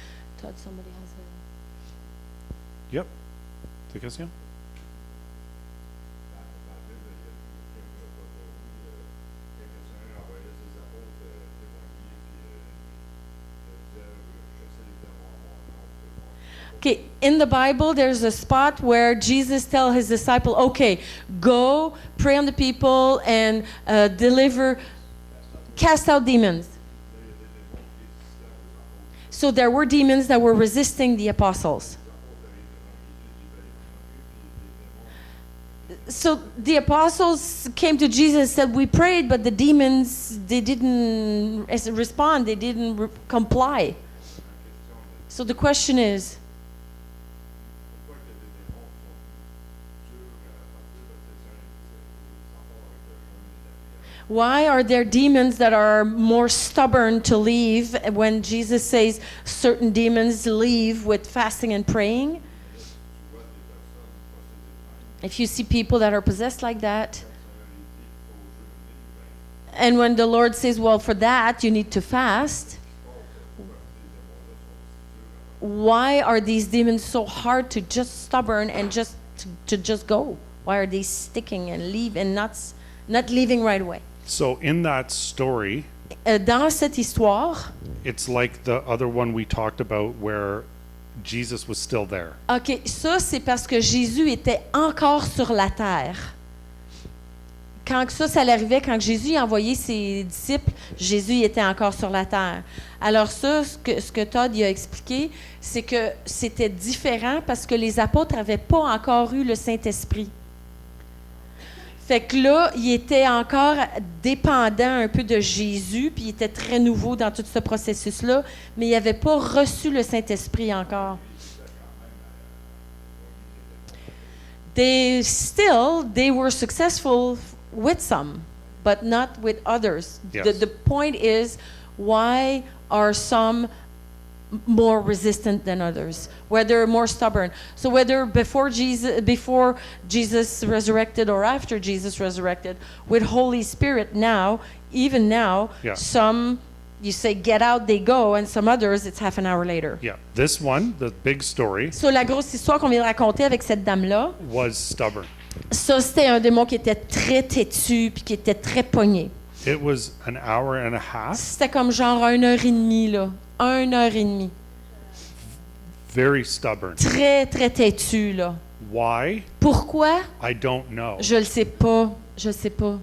Todd, somebody has a- Yep. C'est question? Okay, in the Bible, there's a spot where Jesus tells his disciple, okay, go, pray on the people, and cast out demons. So there were demons that were resisting the apostles. So the apostles came to Jesus and said, we prayed, but the demons, they didn't respond, they didn't comply. So the question is, why are there demons that are more stubborn to leave when Jesus says certain demons leave with fasting and praying? If you see people that are possessed like that, and when the Lord says, well, for that you need to fast, why are these demons so hard to just stubborn and just to just go? Why are they sticking and leave and not leaving right away? So in that story, Dans cette histoire, it's like the other one we talked about where Jesus was still there. OK, ça c'est parce que Jésus était encore sur la terre. Quand ça l'arrivait, quand Jésus a envoyé ses disciples, Jésus était encore sur la terre. Alors ça, ce que Todd y a expliqué, c'est que c'était différent parce que les apôtres n'avaient pas encore eu le Saint-Esprit. Fait que là, il était encore dépendant un peu de Jésus, puis il était très nouveau dans tout ce processus-là, mais il n'avait pas reçu le Saint-Esprit encore. They were successful with some, but not with others. Yes. The point is, why are some more resistant than others, whether more stubborn? So whether before Jesus resurrected or after Jesus resurrected, with Holy Spirit now, even now, Yeah. some you say get out, they go, and some others it's half an hour later. Yeah. This one, the big story, So la grosse histoire qu'on vient de raconter avec cette dame-là, was stubborn. ça c'était un démon qui était très têtu puis qui était très pogné. It was an hour and a half, C'était comme genre 1 heure et demie là, 1 heure et demie. very stubborn. Très très têtu là. Why? Pourquoi? I don't know. Je le sais pas. Je sais pas.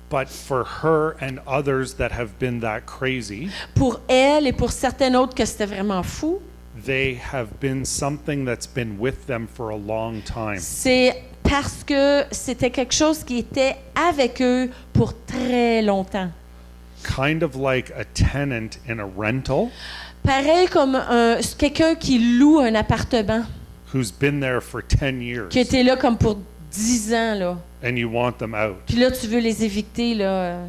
But for her and others that have been that crazy, Pour elle et pour certaines autres que c'était vraiment fou, they have been something that's been with them for a long time. c'est parce que c'était quelque chose qui était avec eux pour très longtemps. Kind of like a tenant in a rental Pareil comme quelqu'un qui loue un appartement, who's been there for 10 years qui était là comme pour 10 ans, là. and you want them out. Puis là, tu veux les évicter, là.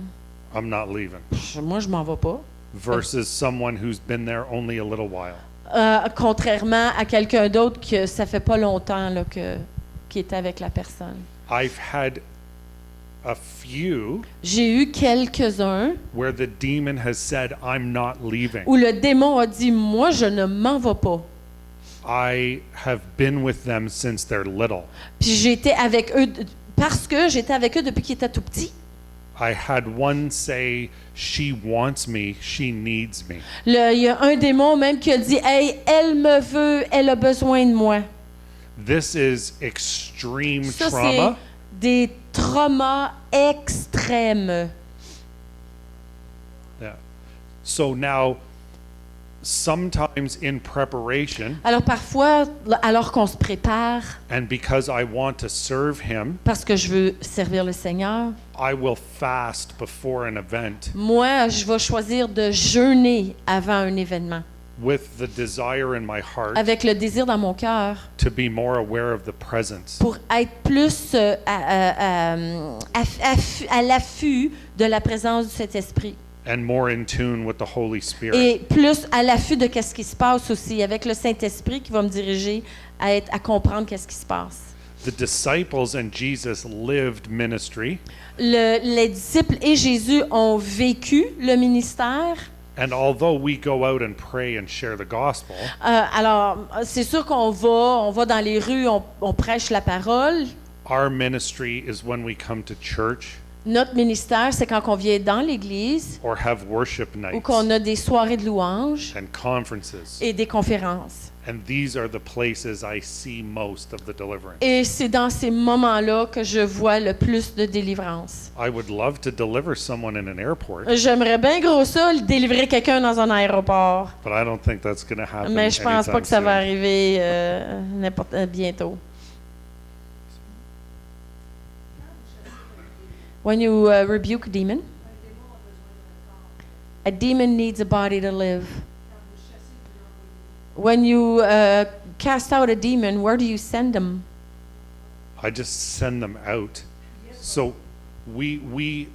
I'm not leaving. Moi, je m'en vais pas. Versus someone who's been there only a little while. Contrairement à quelqu'un d'autre que ça fait pas longtemps là, qui est avec la personne. I've had a few J'ai eu quelques-uns where the demon has said, I'm not leaving. où le démon a dit, moi, je ne m'en vais pas. I have been with them since they're little. Puis j'étais avec eux, parce que j'étais avec eux depuis qu'ils étaient tout petits. I had one say, she wants me, she needs me. Il y a un démon même qui a dit, hey, elle me veut, elle a besoin de moi. This is extreme Ça, c'est trauma. des traumas extrêmes. Yeah. So now, sometimes in preparation, Alors parfois, alors qu'on se prépare, and because I want to serve him, parce que je veux servir le Seigneur, I will fast before an event moi, je vais choisir de jeûner avant un événement, with the desire in my heart avec le désir dans mon cœur, to be more aware of the presence. pour être plus à l'affût de la présence de cet esprit. and more in tune with the Holy Spirit. Et plus à l'affût de qu'est-ce qui se passe aussi, avec le Saint-Esprit qui va me diriger à comprendre qu'est-ce qui se passe. The disciples and Jesus lived ministry, Les disciples et Jésus ont vécu le ministère. and although we go out and pray and share the gospel, Alors, c'est sûr qu'on va dans les rues, on prêche la parole. our ministry is when we come to church Notre ministère, c'est quand on vient dans l'Église or have worship ou nights qu'on a des soirées de louanges and conferences. et des conférences. And these are the places I see most of the deliverance. Et c'est dans ces moments-là que je vois le plus de délivrance. I would love to deliver someone in an airport, J'aimerais bien gros ça, délivrer quelqu'un dans un aéroport. but I don't think that's going to happen Mais je pense pas anytime que ça va soon. arriver bientôt. When you rebuke a demon needs a body to live. When you cast out a demon, where do you send them? I just send them out. So we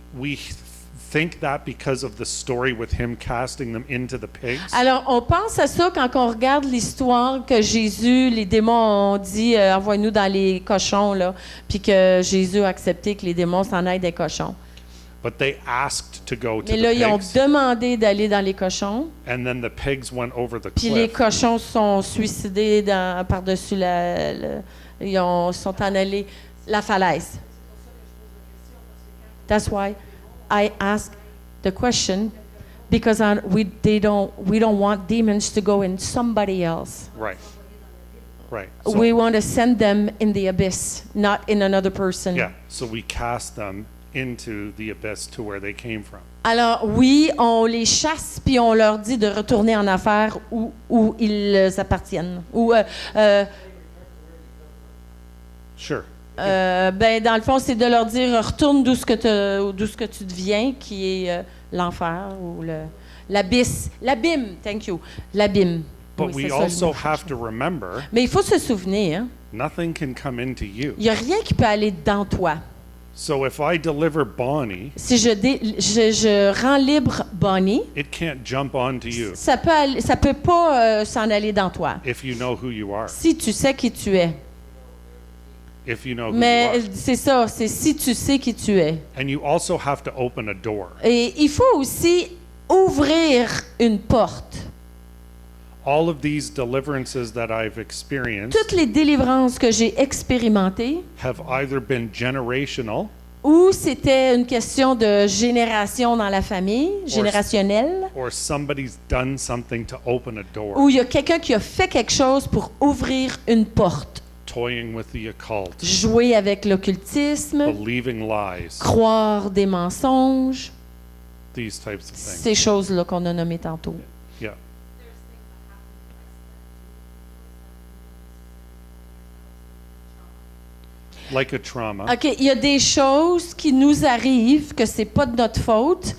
think that because of the story with him casting them into the pigs. Alors, on pense à ça quand on regarde l'histoire que Jésus, les démons ont dit envoie-nous dans les cochons, là, puis que Jésus a accepté que les démons s'en aillent des cochons. But they asked to go to Mais là, the ils ont pigs, demandé d'aller dans les cochons, and then the pigs went over the puis les cliff. cochons sont suicidés par-dessus ils sont en allés la falaise. That's why I ask the question, because we don't want demons to go in somebody else. Right. Right. So, We want to send them in the abyss, not in another person. yeah. So we cast them into the abyss to where they came from. Alors oui, on les chasse puis on leur dit de retourner en affaires où ils appartiennent. Sure. Ben dans le fond, c'est de leur dire retourne d'où ce que tu deviens, qui est l'enfer ou l'abysse, l'abîme. Thank you, l'abîme. But Oui, we c'est ça, le also mot. have to remember Mais il faut se souvenir, nothing can come into you. il n'y a rien qui peut aller dans toi. So if I deliver Bonnie, Si je rends libre Bonnie, it can't jump onto you ça peut pas s'en aller dans toi. if you know who you are. Si tu sais qui tu es. If you know who you Mais are. c'est ça, c'est si tu sais qui tu es. And you also have to open a door. Et il faut aussi ouvrir une porte. All of these deliverances that I've experienced Toutes les délivrances que j'ai expérimentées, have either been generational ou c'était une question de génération dans la famille, générationnelle, or somebody's done something to open a door, où il y a quelqu'un qui a fait quelque chose pour ouvrir une porte. toying with the occult, Jouer avec l'occultisme, believing lies, croire des mensonges, these types of things. ces choses-là qu'on a nommées tantôt. Yeah. Like a trauma. OK, il y a des choses qui nous arrivent que c'est pas de notre faute,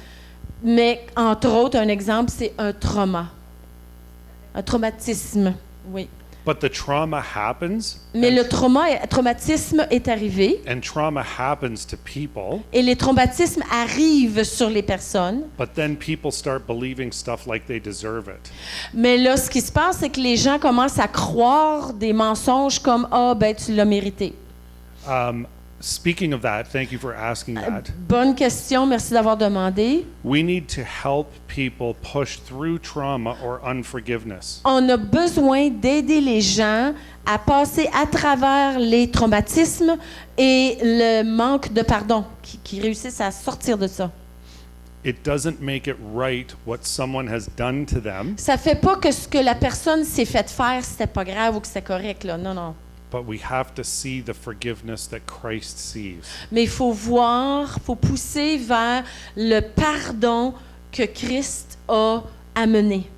mais entre autres, un exemple, c'est un trauma. Un traumatisme, oui. But the trauma happens, Mais le traumatisme est arrivé and trauma happens to people, et les traumatismes arrivent sur les personnes. but then people start believing stuff like they deserve it. Mais là, ce qui se passe, c'est que les gens commencent à croire des mensonges comme « Ah, ben, tu l'as mérité ». Speaking of that, thank you for asking that. Bonne question, merci d'avoir demandé. We need to help people push through trauma or unforgiveness. On a besoin d'aider les gens à passer à travers les traumatismes et le manque de pardon, qui réussissent à sortir de ça. It doesn't make it right what someone has done to them, Ça fait pas que ce que la personne s'est fait faire, c'était pas grave ou que c'était correct, là. Non, non. but we have to see the forgiveness that Christ sees. Mais il faut voir, faut pousser vers le pardon que Christ a amené.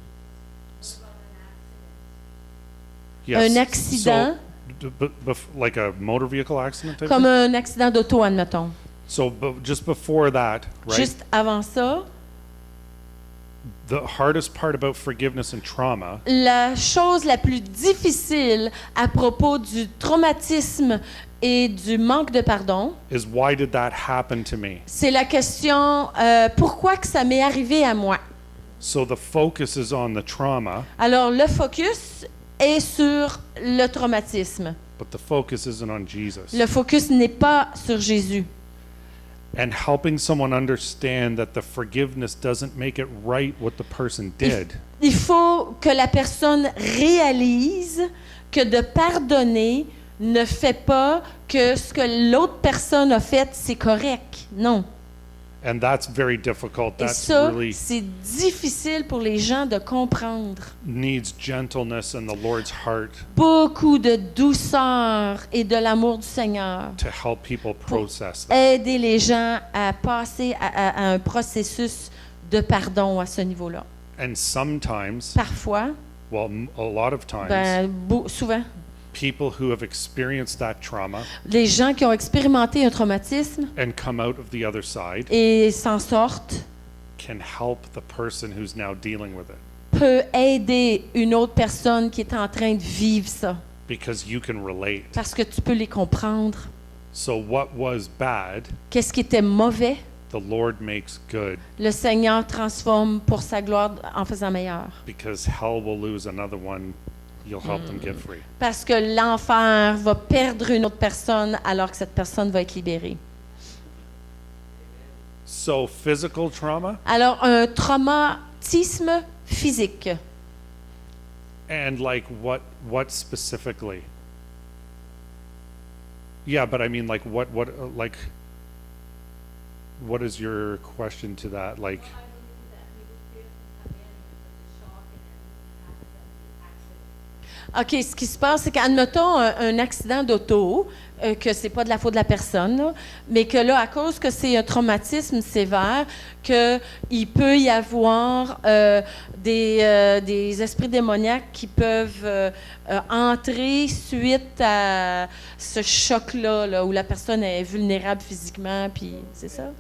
Un accident. So, like a motor vehicle accident type Comme thing? un accident d'auto, admettons. So just before that, right? Juste avant ça, The hardest part about forgiveness and trauma La chose la plus difficile à propos du traumatisme et du manque de pardon, is why did that happen to me? c'est la question pourquoi que ça m'est arrivé à moi. So the focus is on the trauma, Alors le focus est sur le traumatisme. but the focus isn't on Jesus. Le focus n'est pas sur Jésus. And helping someone understand that the forgiveness doesn't make it right what the person did. Il faut que la personne réalise que de pardonner ne fait pas que ce que l'autre personne a fait, c'est correct. Non. And that's very difficult. Et That's ça, really c'est difficile pour les gens de comprendre. needs gentleness in the Lord's heart Beaucoup de douceur et de l'amour du Seigneur. to help people process that. Aider les gens à passer à un processus de pardon à ce niveau-là. And sometimes, Parfois, well, a lot of times, souvent, people who have experienced that trauma les gens qui ont expérimenté un traumatisme and come out of the other side et s'en sortent can help the person who's now dealing with it, peut aider une autre personne qui est en train de vivre ça. because you can relate. Parce que tu peux les comprendre. So what was bad, Qu'est-ce qui était mauvais, the Lord makes good, le Seigneur transforme pour sa gloire en faisant meilleur. because hell will lose another one. You'll help them get free. Parce que l'enfer va perdre une autre personne alors que cette personne va être libérée. So physical trauma Alors, un traumatisme physique. and like what specifically? Yeah, but I mean like what like what is your question to that? Like OK, ce qui se passe, c'est qu'admettons un accident d'auto, que c'est pas de la faute de la personne, là, mais que là, à cause que c'est un traumatisme sévère, qu'il peut y avoir des esprits démoniaques qui peuvent entrer suite à ce choc-là, là, où la personne est vulnérable physiquement, puis c'est ça?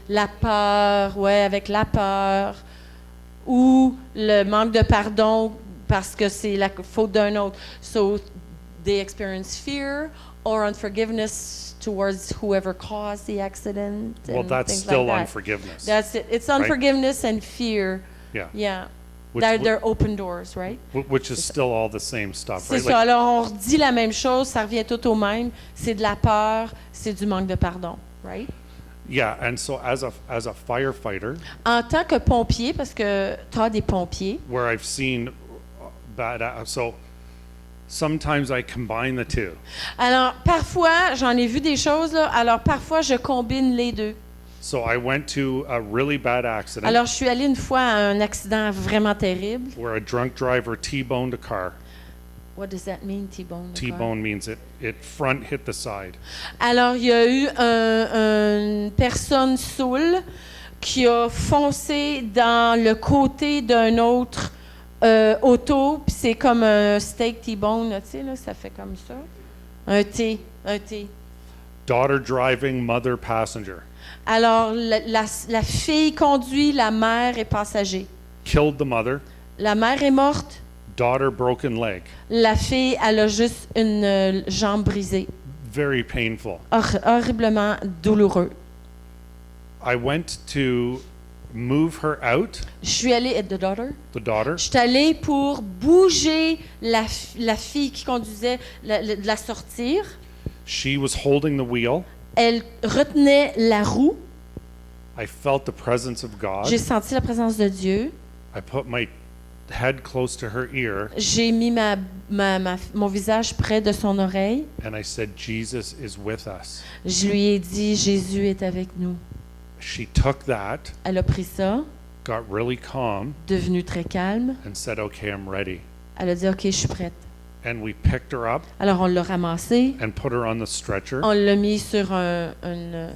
La peur, ouais, avec la peur. Ou le manque de pardon parce que c'est la faute d'un autre. So they experience fear or unforgiveness towards whoever caused the accident. well, and that's things still like that. unforgiveness. That's it. It's right? unforgiveness and fear. Yeah. Yeah. Which- They're open doors, right? Which is still all the same stuff, C'est right? ça. Alors, on redit la même chose, ça revient tout au même. C'est de la peur, c'est du manque de pardon, right? Yeah, and so as a firefighter, En tant que pompier, parce que tu as des pompiers, where I've seen so sometimes I combine the two. alors parfois, j'en ai vu des choses, là, alors parfois, je combine les deux. So I went to a really bad accident Alors, je suis allée une fois à un accident vraiment terrible. where a drunk driver T-boned a car. What does that mean, T-bone? T-bone means it front hit the side. Alors, il y a eu une personne saoule qui a foncé dans le côté d'un autre auto, puis c'est comme un steak T-bone, là, tu sais, là, ça fait comme ça. Un T. Daughter driving, mother passenger. Alors, la fille conduit, la mère est passager. Killed the mother. La mère est morte, Daughter broken leg. la fille, elle a juste une jambe brisée. Very painful. Horriblement douloureux. I went to move her out, Je suis allée, the daughter, the daughter. je suis allée pour bouger la fille qui conduisait, la sortir. She was holding the wheel. Elle retenait la roue. I felt the presence of God. J'ai senti la présence de Dieu. I put my head close to her ear J'ai mis mon visage près de son oreille. and I said, Jesus is with us. Je lui ai dit, Jésus est avec nous. She took that, Elle a pris ça, got really calm, devenue très calme. and said, okay, I'm ready. Elle a dit, OK, je suis prête. And we picked her up Alors, on l'a ramassée. and put her on the stretcher, On l'a mis sur une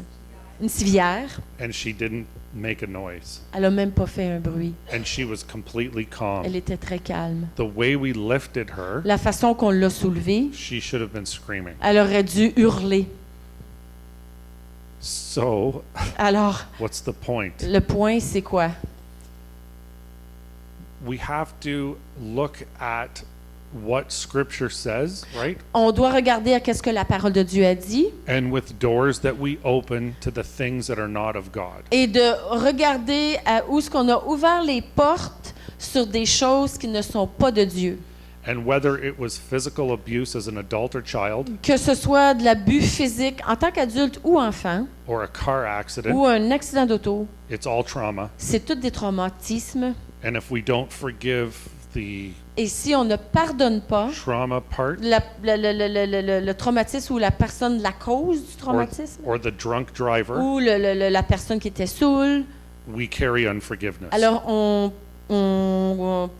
civière. and she didn't make a noise. Elle a même pas fait un bruit. And she was completely calm. Elle était très calme. The way we lifted her, La façon qu'on l'a soulevée, she should have been screaming. elle aurait dû hurler. So, Alors, what's the point? le point, c'est quoi? We have to look at what Scripture says, right? On doit regarder à qu'est-ce que la parole de Dieu a dit And with doors that we open to the things that are not of God. et de regarder à où est-ce qu'on a ouvert les portes sur des choses qui ne sont pas de Dieu. And whether it was physical abuse as an adult or child, Que ce soit de l'abus physique en tant qu'adulte ou enfant, or a car accident, ou un accident d'auto, it's all trauma. c'est tous des traumatismes. And if we don't forgive the Et si on ne pardonne pas trauma part, le traumatisme ou la personne, la cause du traumatisme, or the drunk driver, ou la personne qui était saoule, we carry unforgiveness. alors on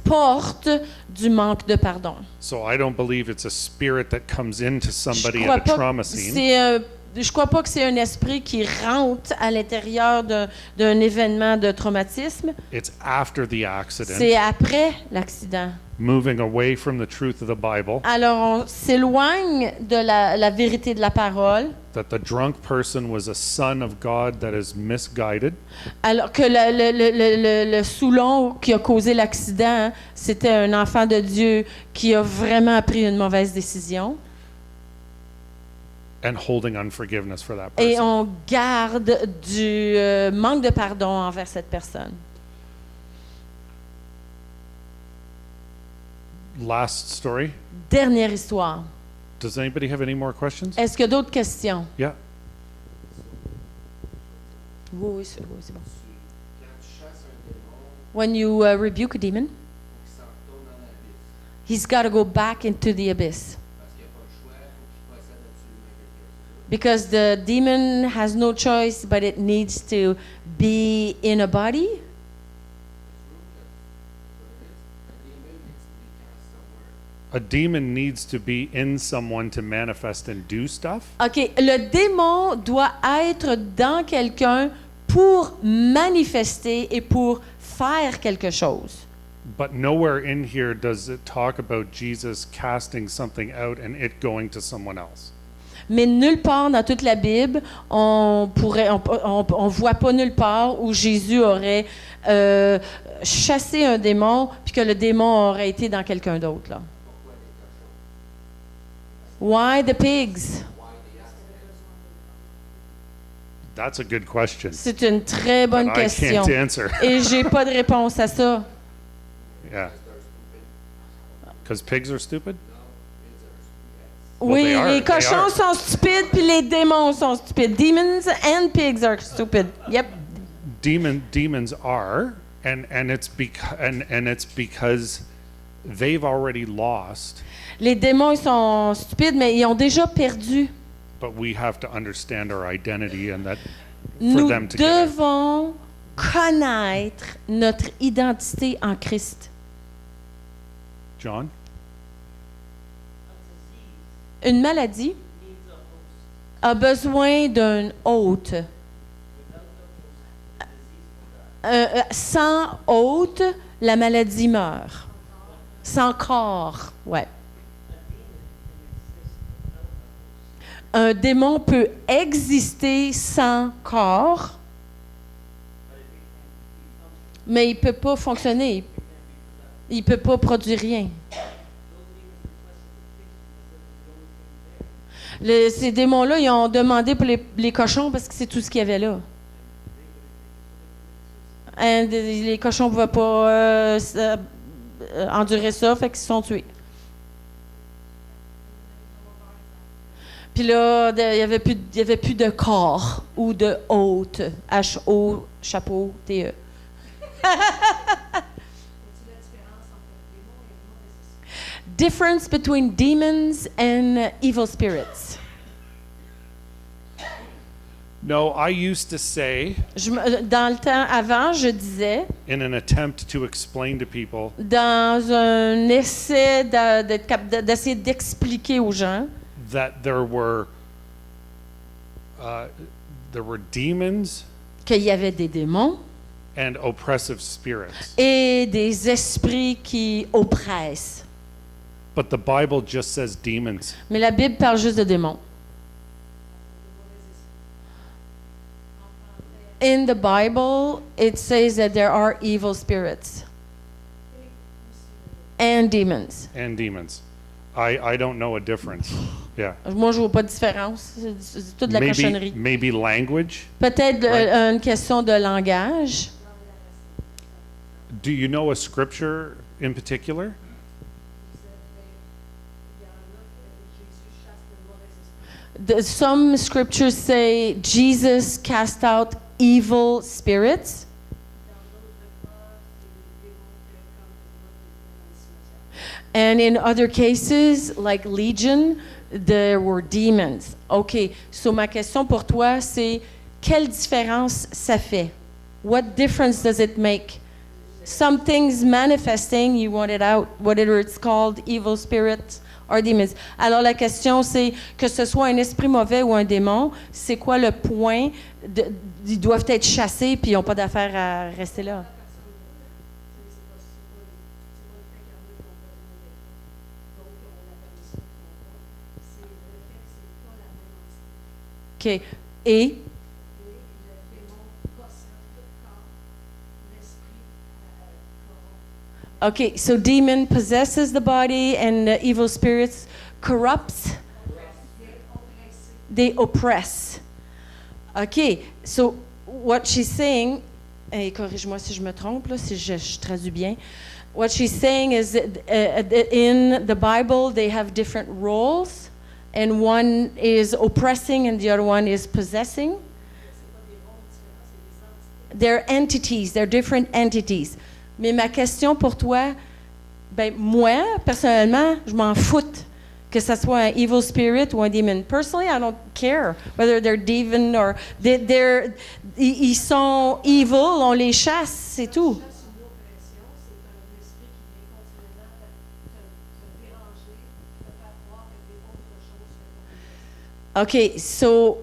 porte du manque de pardon. So I don't believe it's a spirit that comes into somebody crois at a pas trauma que scene. je crois pas que c'est un esprit qui rentre à l'intérieur d'un événement de traumatisme. It's after the accident, C'est après l'accident. moving away from the truth of the Bible, Alors, on s'éloigne de la vérité de la parole, that the drunk person was a son of God that is misguided, alors que le Soulon qui a causé l'accident, c'était un enfant de Dieu qui a vraiment pris une mauvaise décision. and holding unforgiveness for that Et person. on garde du manque de pardon envers cette personne. Last story. Dernière histoire. Does anybody have any more questions? Est-ce qu'il y a d'autres questions? Yeah. Oui, c'est bon. Quand tu chasses un démon, When you rebuke a demon, il s'en retourne dans l'abysse. he's got to go back into the abyss. Parce qu'il n'y a pas le choix, il faut qu'il possède absolument quelque chose. Because the demon has no choice, but it needs to be in a body. A demon needs to be in someone to manifest and do stuff. OK, le démon doit être dans quelqu'un pour manifester et pour faire quelque chose. But nowhere in here does it talk about Jesus casting something out and it going to someone else. Mais nulle part dans toute la Bible, on voit pas nulle part où Jésus aurait chassé un démon puis que le démon aurait été dans quelqu'un d'autre là. Why the pigs? That's a good question. C'est une très bonne But I question. can't answer. Et j'ai pas de réponse à ça. Yeah. Because pigs are stupid? Well, Oui, they are, les they cochons are. sont stupides puis les démons sont stupides. Demons and pigs are stupid. Yep. Demons are, and it's because they've already lost, Les démons ils sont stupides, mais ils ont déjà perdu. but we have to understand our identity and that for Nous them to get it. devons connaître notre identité en Christ. John? Une maladie a besoin d'un hôte. Sans hôte, la maladie meurt. Sans corps, ouais. Un démon peut exister sans corps, mais il ne peut pas fonctionner. Il ne peut pas produire rien. Ces démons-là, ils ont demandé pour les cochons parce que c'est tout ce qu'il y avait là. Les cochons ne pouvaient pas endurer ça, fait qu'ils se sont tués. Puis là, il y avait plus de corps ou de hôte. H-O, chapeau, T-E. Difference between demons and evil spirits. No, I used to say, Dans le temps avant, je disais, in an attempt to explain to people, dans un essai d'essayer d'expliquer aux gens that there were demons qu'il y avait des démons and oppressive spirits. et des esprits qui oppressent. But the Bible just says demons. Mais la Bible parle juste de démons. in the Bible, it says that there are evil spirits and demons. And demons. I don't know a difference. Yeah. Moi, je vois pas de différence. C'est toute la cochonnerie. Maybe language. Peut-être Right. une question de langage. Do you know a scripture in particular? Some scriptures say Jesus cast out evil spirits. And in other cases, like Legion, there were demons. OK, so ma question pour toi, c'est quelle différence ça fait? What difference does it make? Something's manifesting, you want it out, whatever it's called, evil spirits or demons. Alors la question, c'est que ce soit un esprit mauvais ou un démon, c'est quoi le point? Ils doivent être chassés puis ils n'ont pas d'affaire à rester là. OK. Et? Okay, so demon possesses the body and the evil spirits corrupts. They oppress. Okay, so what she's saying, et corrige-moi si je me trompe, là, si je traduis bien. What she's saying is that in the Bible they have different roles, and one is oppressing and the other one is possessing. They're entities, they're different entities. Mais ma question pour toi, ben moi, personnellement, je m'en foute que ça soit un evil spirit ou un demon. Personally, I don't care whether they're demon or ils sont evil, on les chasse, c'est tout. OK, so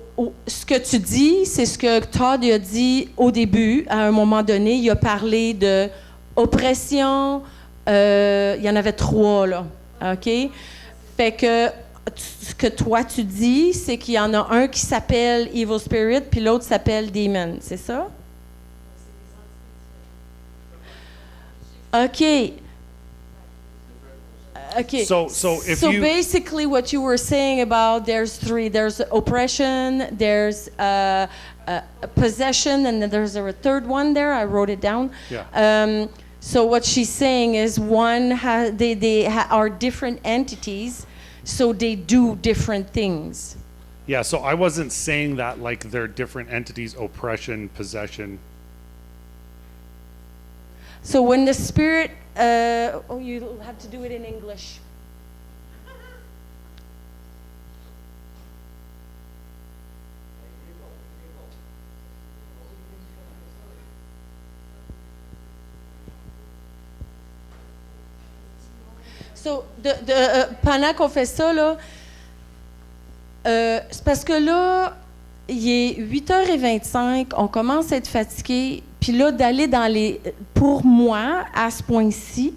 ce que tu dis, c'est ce que Todd a dit au début, à un moment donné. Il a parlé de oppression, il y en avait 3, là. OK? Fait que ce que toi tu dis, c'est qu'il y en a un qui s'appelle Evil Spirit, puis l'autre s'appelle Demon, c'est ça? OK. Okay. So if you basically what you were saying about there's 3. There's oppression, there's possession, and then there's a third one there. I wrote it down. Yeah. So what she's saying is they are different entities, so they do different things. Yeah, so I wasn't saying that like they're different entities, oppression, possession. So when the spirit, you have to do it in English. So, pendant qu'on fait ça, là, c'est parce que là, il est 8h25, on commence à être fatigué, puis là, d'aller dans les... Pour moi, à ce point-ci,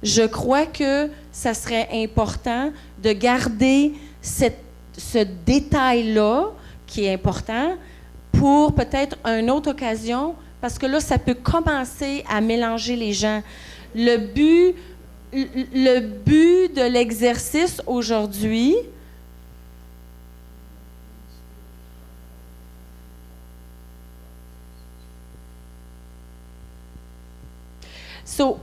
je crois que ça serait important de garder ce détail-là, qui est important, pour peut-être une autre occasion, parce que là, ça peut commencer à mélanger les gens. Le but de l'exercice aujourd'hui, so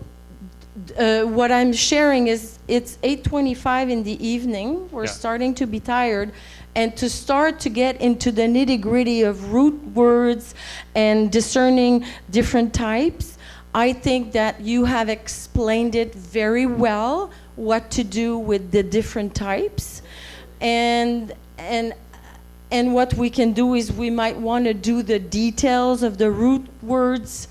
what I'm sharing is it's 8:25 in the evening. We're Yeah. starting to be tired. And to start to get into the nitty-gritty of root words and discerning different types, I think that you have explained it very well, what to do with the different types. And what we can do is we might want to do the details of the root words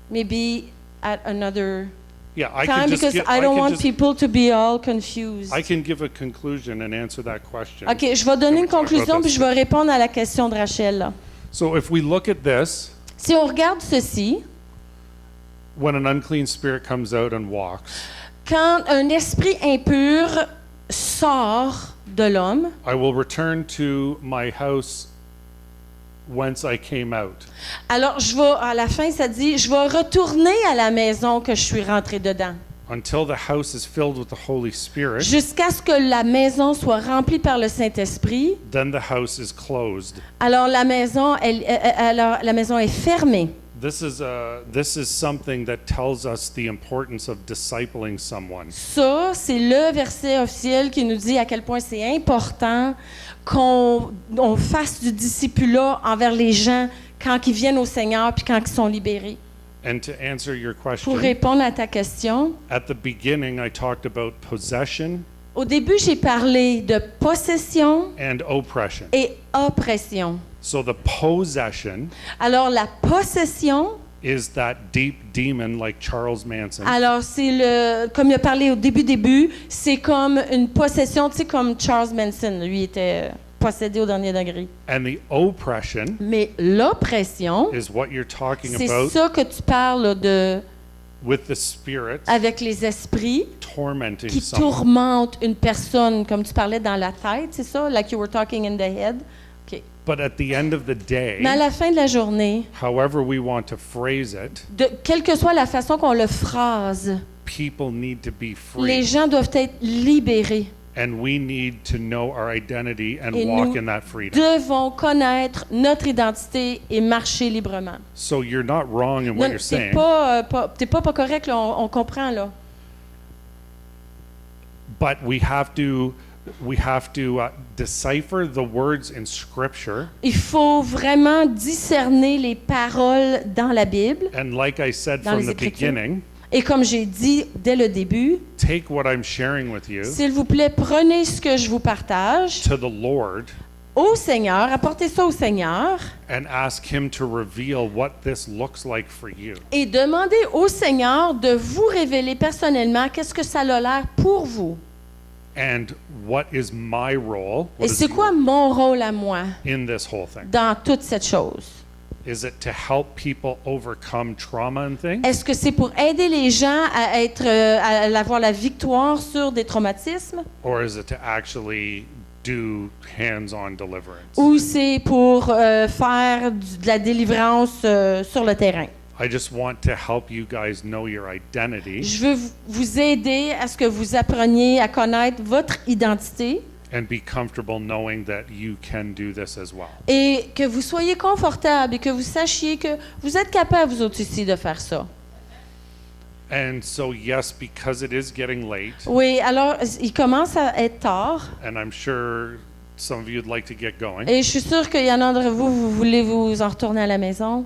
maybe at another Yeah, I time, can just because give, I don't can want just- people to be all confused. I can give a conclusion and answer that question. OK, je vais donner And une we talk about conclusion, puis this. je vais répondre à la question de Rachel, là. So if we look at this, Si on regarde ceci, when an unclean spirit comes out and walks, quand un esprit impur sort de l'homme, I will return to my house whence I came out. Alors, à la fin, ça dit, je vais retourner à la maison que je suis rentré dedans. Until the house is filled with the Holy Spirit, Jusqu'à ce que la maison soit remplie par le Saint-Esprit, then the house is closed. alors la maison, la maison est fermée. This is something that tells us the importance of discipling someone. Ça, c'est le verset officiel qui nous dit à quel point c'est important qu'on fasse du discipulat envers les gens quand ils viennent au Seigneur puis quand ils sont libérés. And to answer your Pour question, répondre à ta question, at the beginning I talked about possession au début, j'ai parlé de possession and oppression. et oppression. So the possession Alors, la possession, is that deep demon like Charles Manson. alors c'est comme il a parlé au début, c'est comme une possession, tu sais, comme Charles Manson, lui était possédé au dernier degré. And the oppression Mais l'oppression, is what you're talking c'est about ça que tu parles de with the spirit avec les esprits tormenting qui someone. tourmentent une personne, comme tu parlais dans la tête, c'est ça? Like you were talking in the head. OK. But at the end of the day, Mais à la fin de la journée, however we want to phrase it, quelle que soit la façon qu'on le phrase, people need to be les free. gens doivent être libérés. And we need to know our identity and Et walk nous in that freedom. devons connaître notre identité et marcher librement. So you're not wrong in what Non, you're t'es saying, t'es pas correct, là, on comprend, là. but we have to decipher the words in Scripture. Il faut vraiment discerner les paroles dans la Bible. And like I said Dans from les the Écritures. beginning, Et comme j'ai dit dès le début, take what I'm sharing with you s'il vous plaît, prenez ce que je vous partage to the Lord au Seigneur, apportez ça au Seigneur and ask Him to reveal what this looks like for you. et demandez au Seigneur de vous révéler personnellement qu'est-ce que ça a l'air pour vous. And what is my role? Et What is c'est quoi mon rôle à moi in this whole thing? dans toute cette chose? Is it to help people overcome trauma and things? Est-ce que c'est pour aider les gens à avoir la victoire sur des traumatismes Or is it to actually do hands-on deliverance? ou c'est pour faire de la délivrance sur le terrain? I just want to help you guys know your identity Je veux vous aider à ce que vous appreniez à connaître votre identité and be comfortable knowing that you can do this as well. et que vous soyez confortable et que vous sachiez que vous êtes capable, vous autres ici, de faire ça. And so yes, because it is getting late, Oui, alors, il commence à être tard and I'm sure some of you'd like to get going, et je suis sûre qu'il y en a d'entre vous, vous voulez vous en retourner à la maison.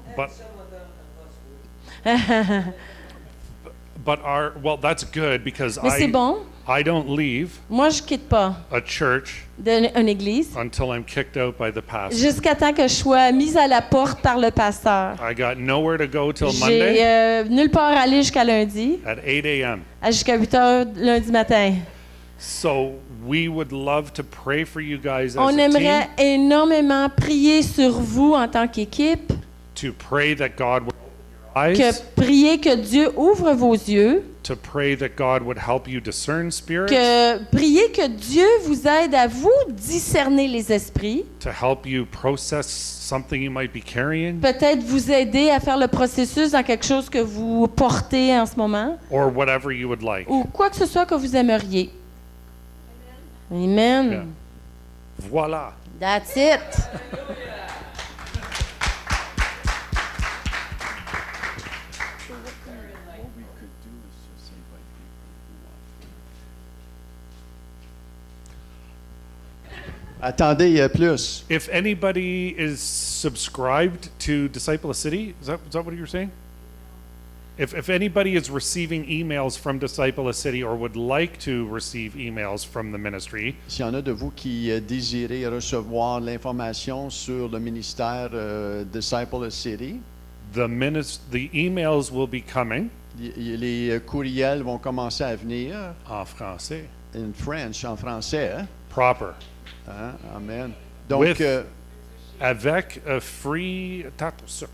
but well, that's good because Mais c'est bon. I don't leave Moi, je quitte pas a church d'une église until I'm kicked out by the pastor. jusqu'à temps que je sois mise à la porte par le pasteur. I got nowhere to go till Monday J'ai nulle part à aller jusqu'à lundi, at 8 a.m. jusqu'à 8 heures lundi matin. So we would love to pray for you guys as On a aimerait team, énormément prier sur vous en tant qu'équipe, to pray that God would open your que eyes, prier que Dieu ouvre vos yeux, to pray that God would help you discern spirits, que prier que Dieu vous aide à vous discerner les esprits, to help you process something you might be carrying, peut-être vous aider à faire le processus dans quelque chose que vous portez en ce moment, or whatever you would like. ou quoi que ce soit que vous aimeriez. Amen. Yeah. Voila. That's it. Attendez, il y a plus. If anybody is subscribed to Disciple of City, is that what you were saying? If anybody is receiving emails from Disciple of City or would like to receive emails from the ministry, S'il y en a de vous qui désirez recevoir l'information sur le ministère Disciple of City, the emails will be coming les courriels vont commencer à venir en français, in French, en français. Hein? proper, Hein? Amen. Donc, With- avec a free tarte au sucre.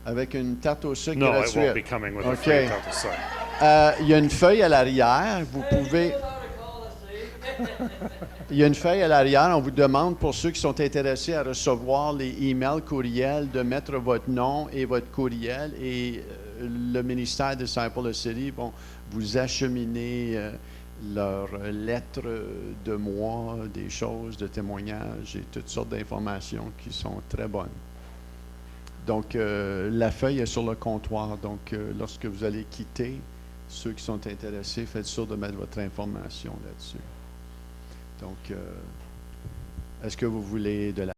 avec une tarte au sucre No, it gratuite. won't be coming with a Okay. free tarte au sucre. Il y a une feuille à l'arrière. Vous pouvez. Il y a une feuille à l'arrière. On vous demande, pour ceux qui sont intéressés à recevoir les emails, courriels, de mettre votre nom et votre courriel. Et le ministère de Disciple City vont vous acheminer leurs lettres de moi, des choses, de témoignages et toutes sortes d'informations qui sont très bonnes. Donc, la feuille est sur le comptoir. Donc, lorsque vous allez quitter, ceux qui sont intéressés, faites sûr de mettre votre information là-dessus. Donc, est-ce que vous voulez de la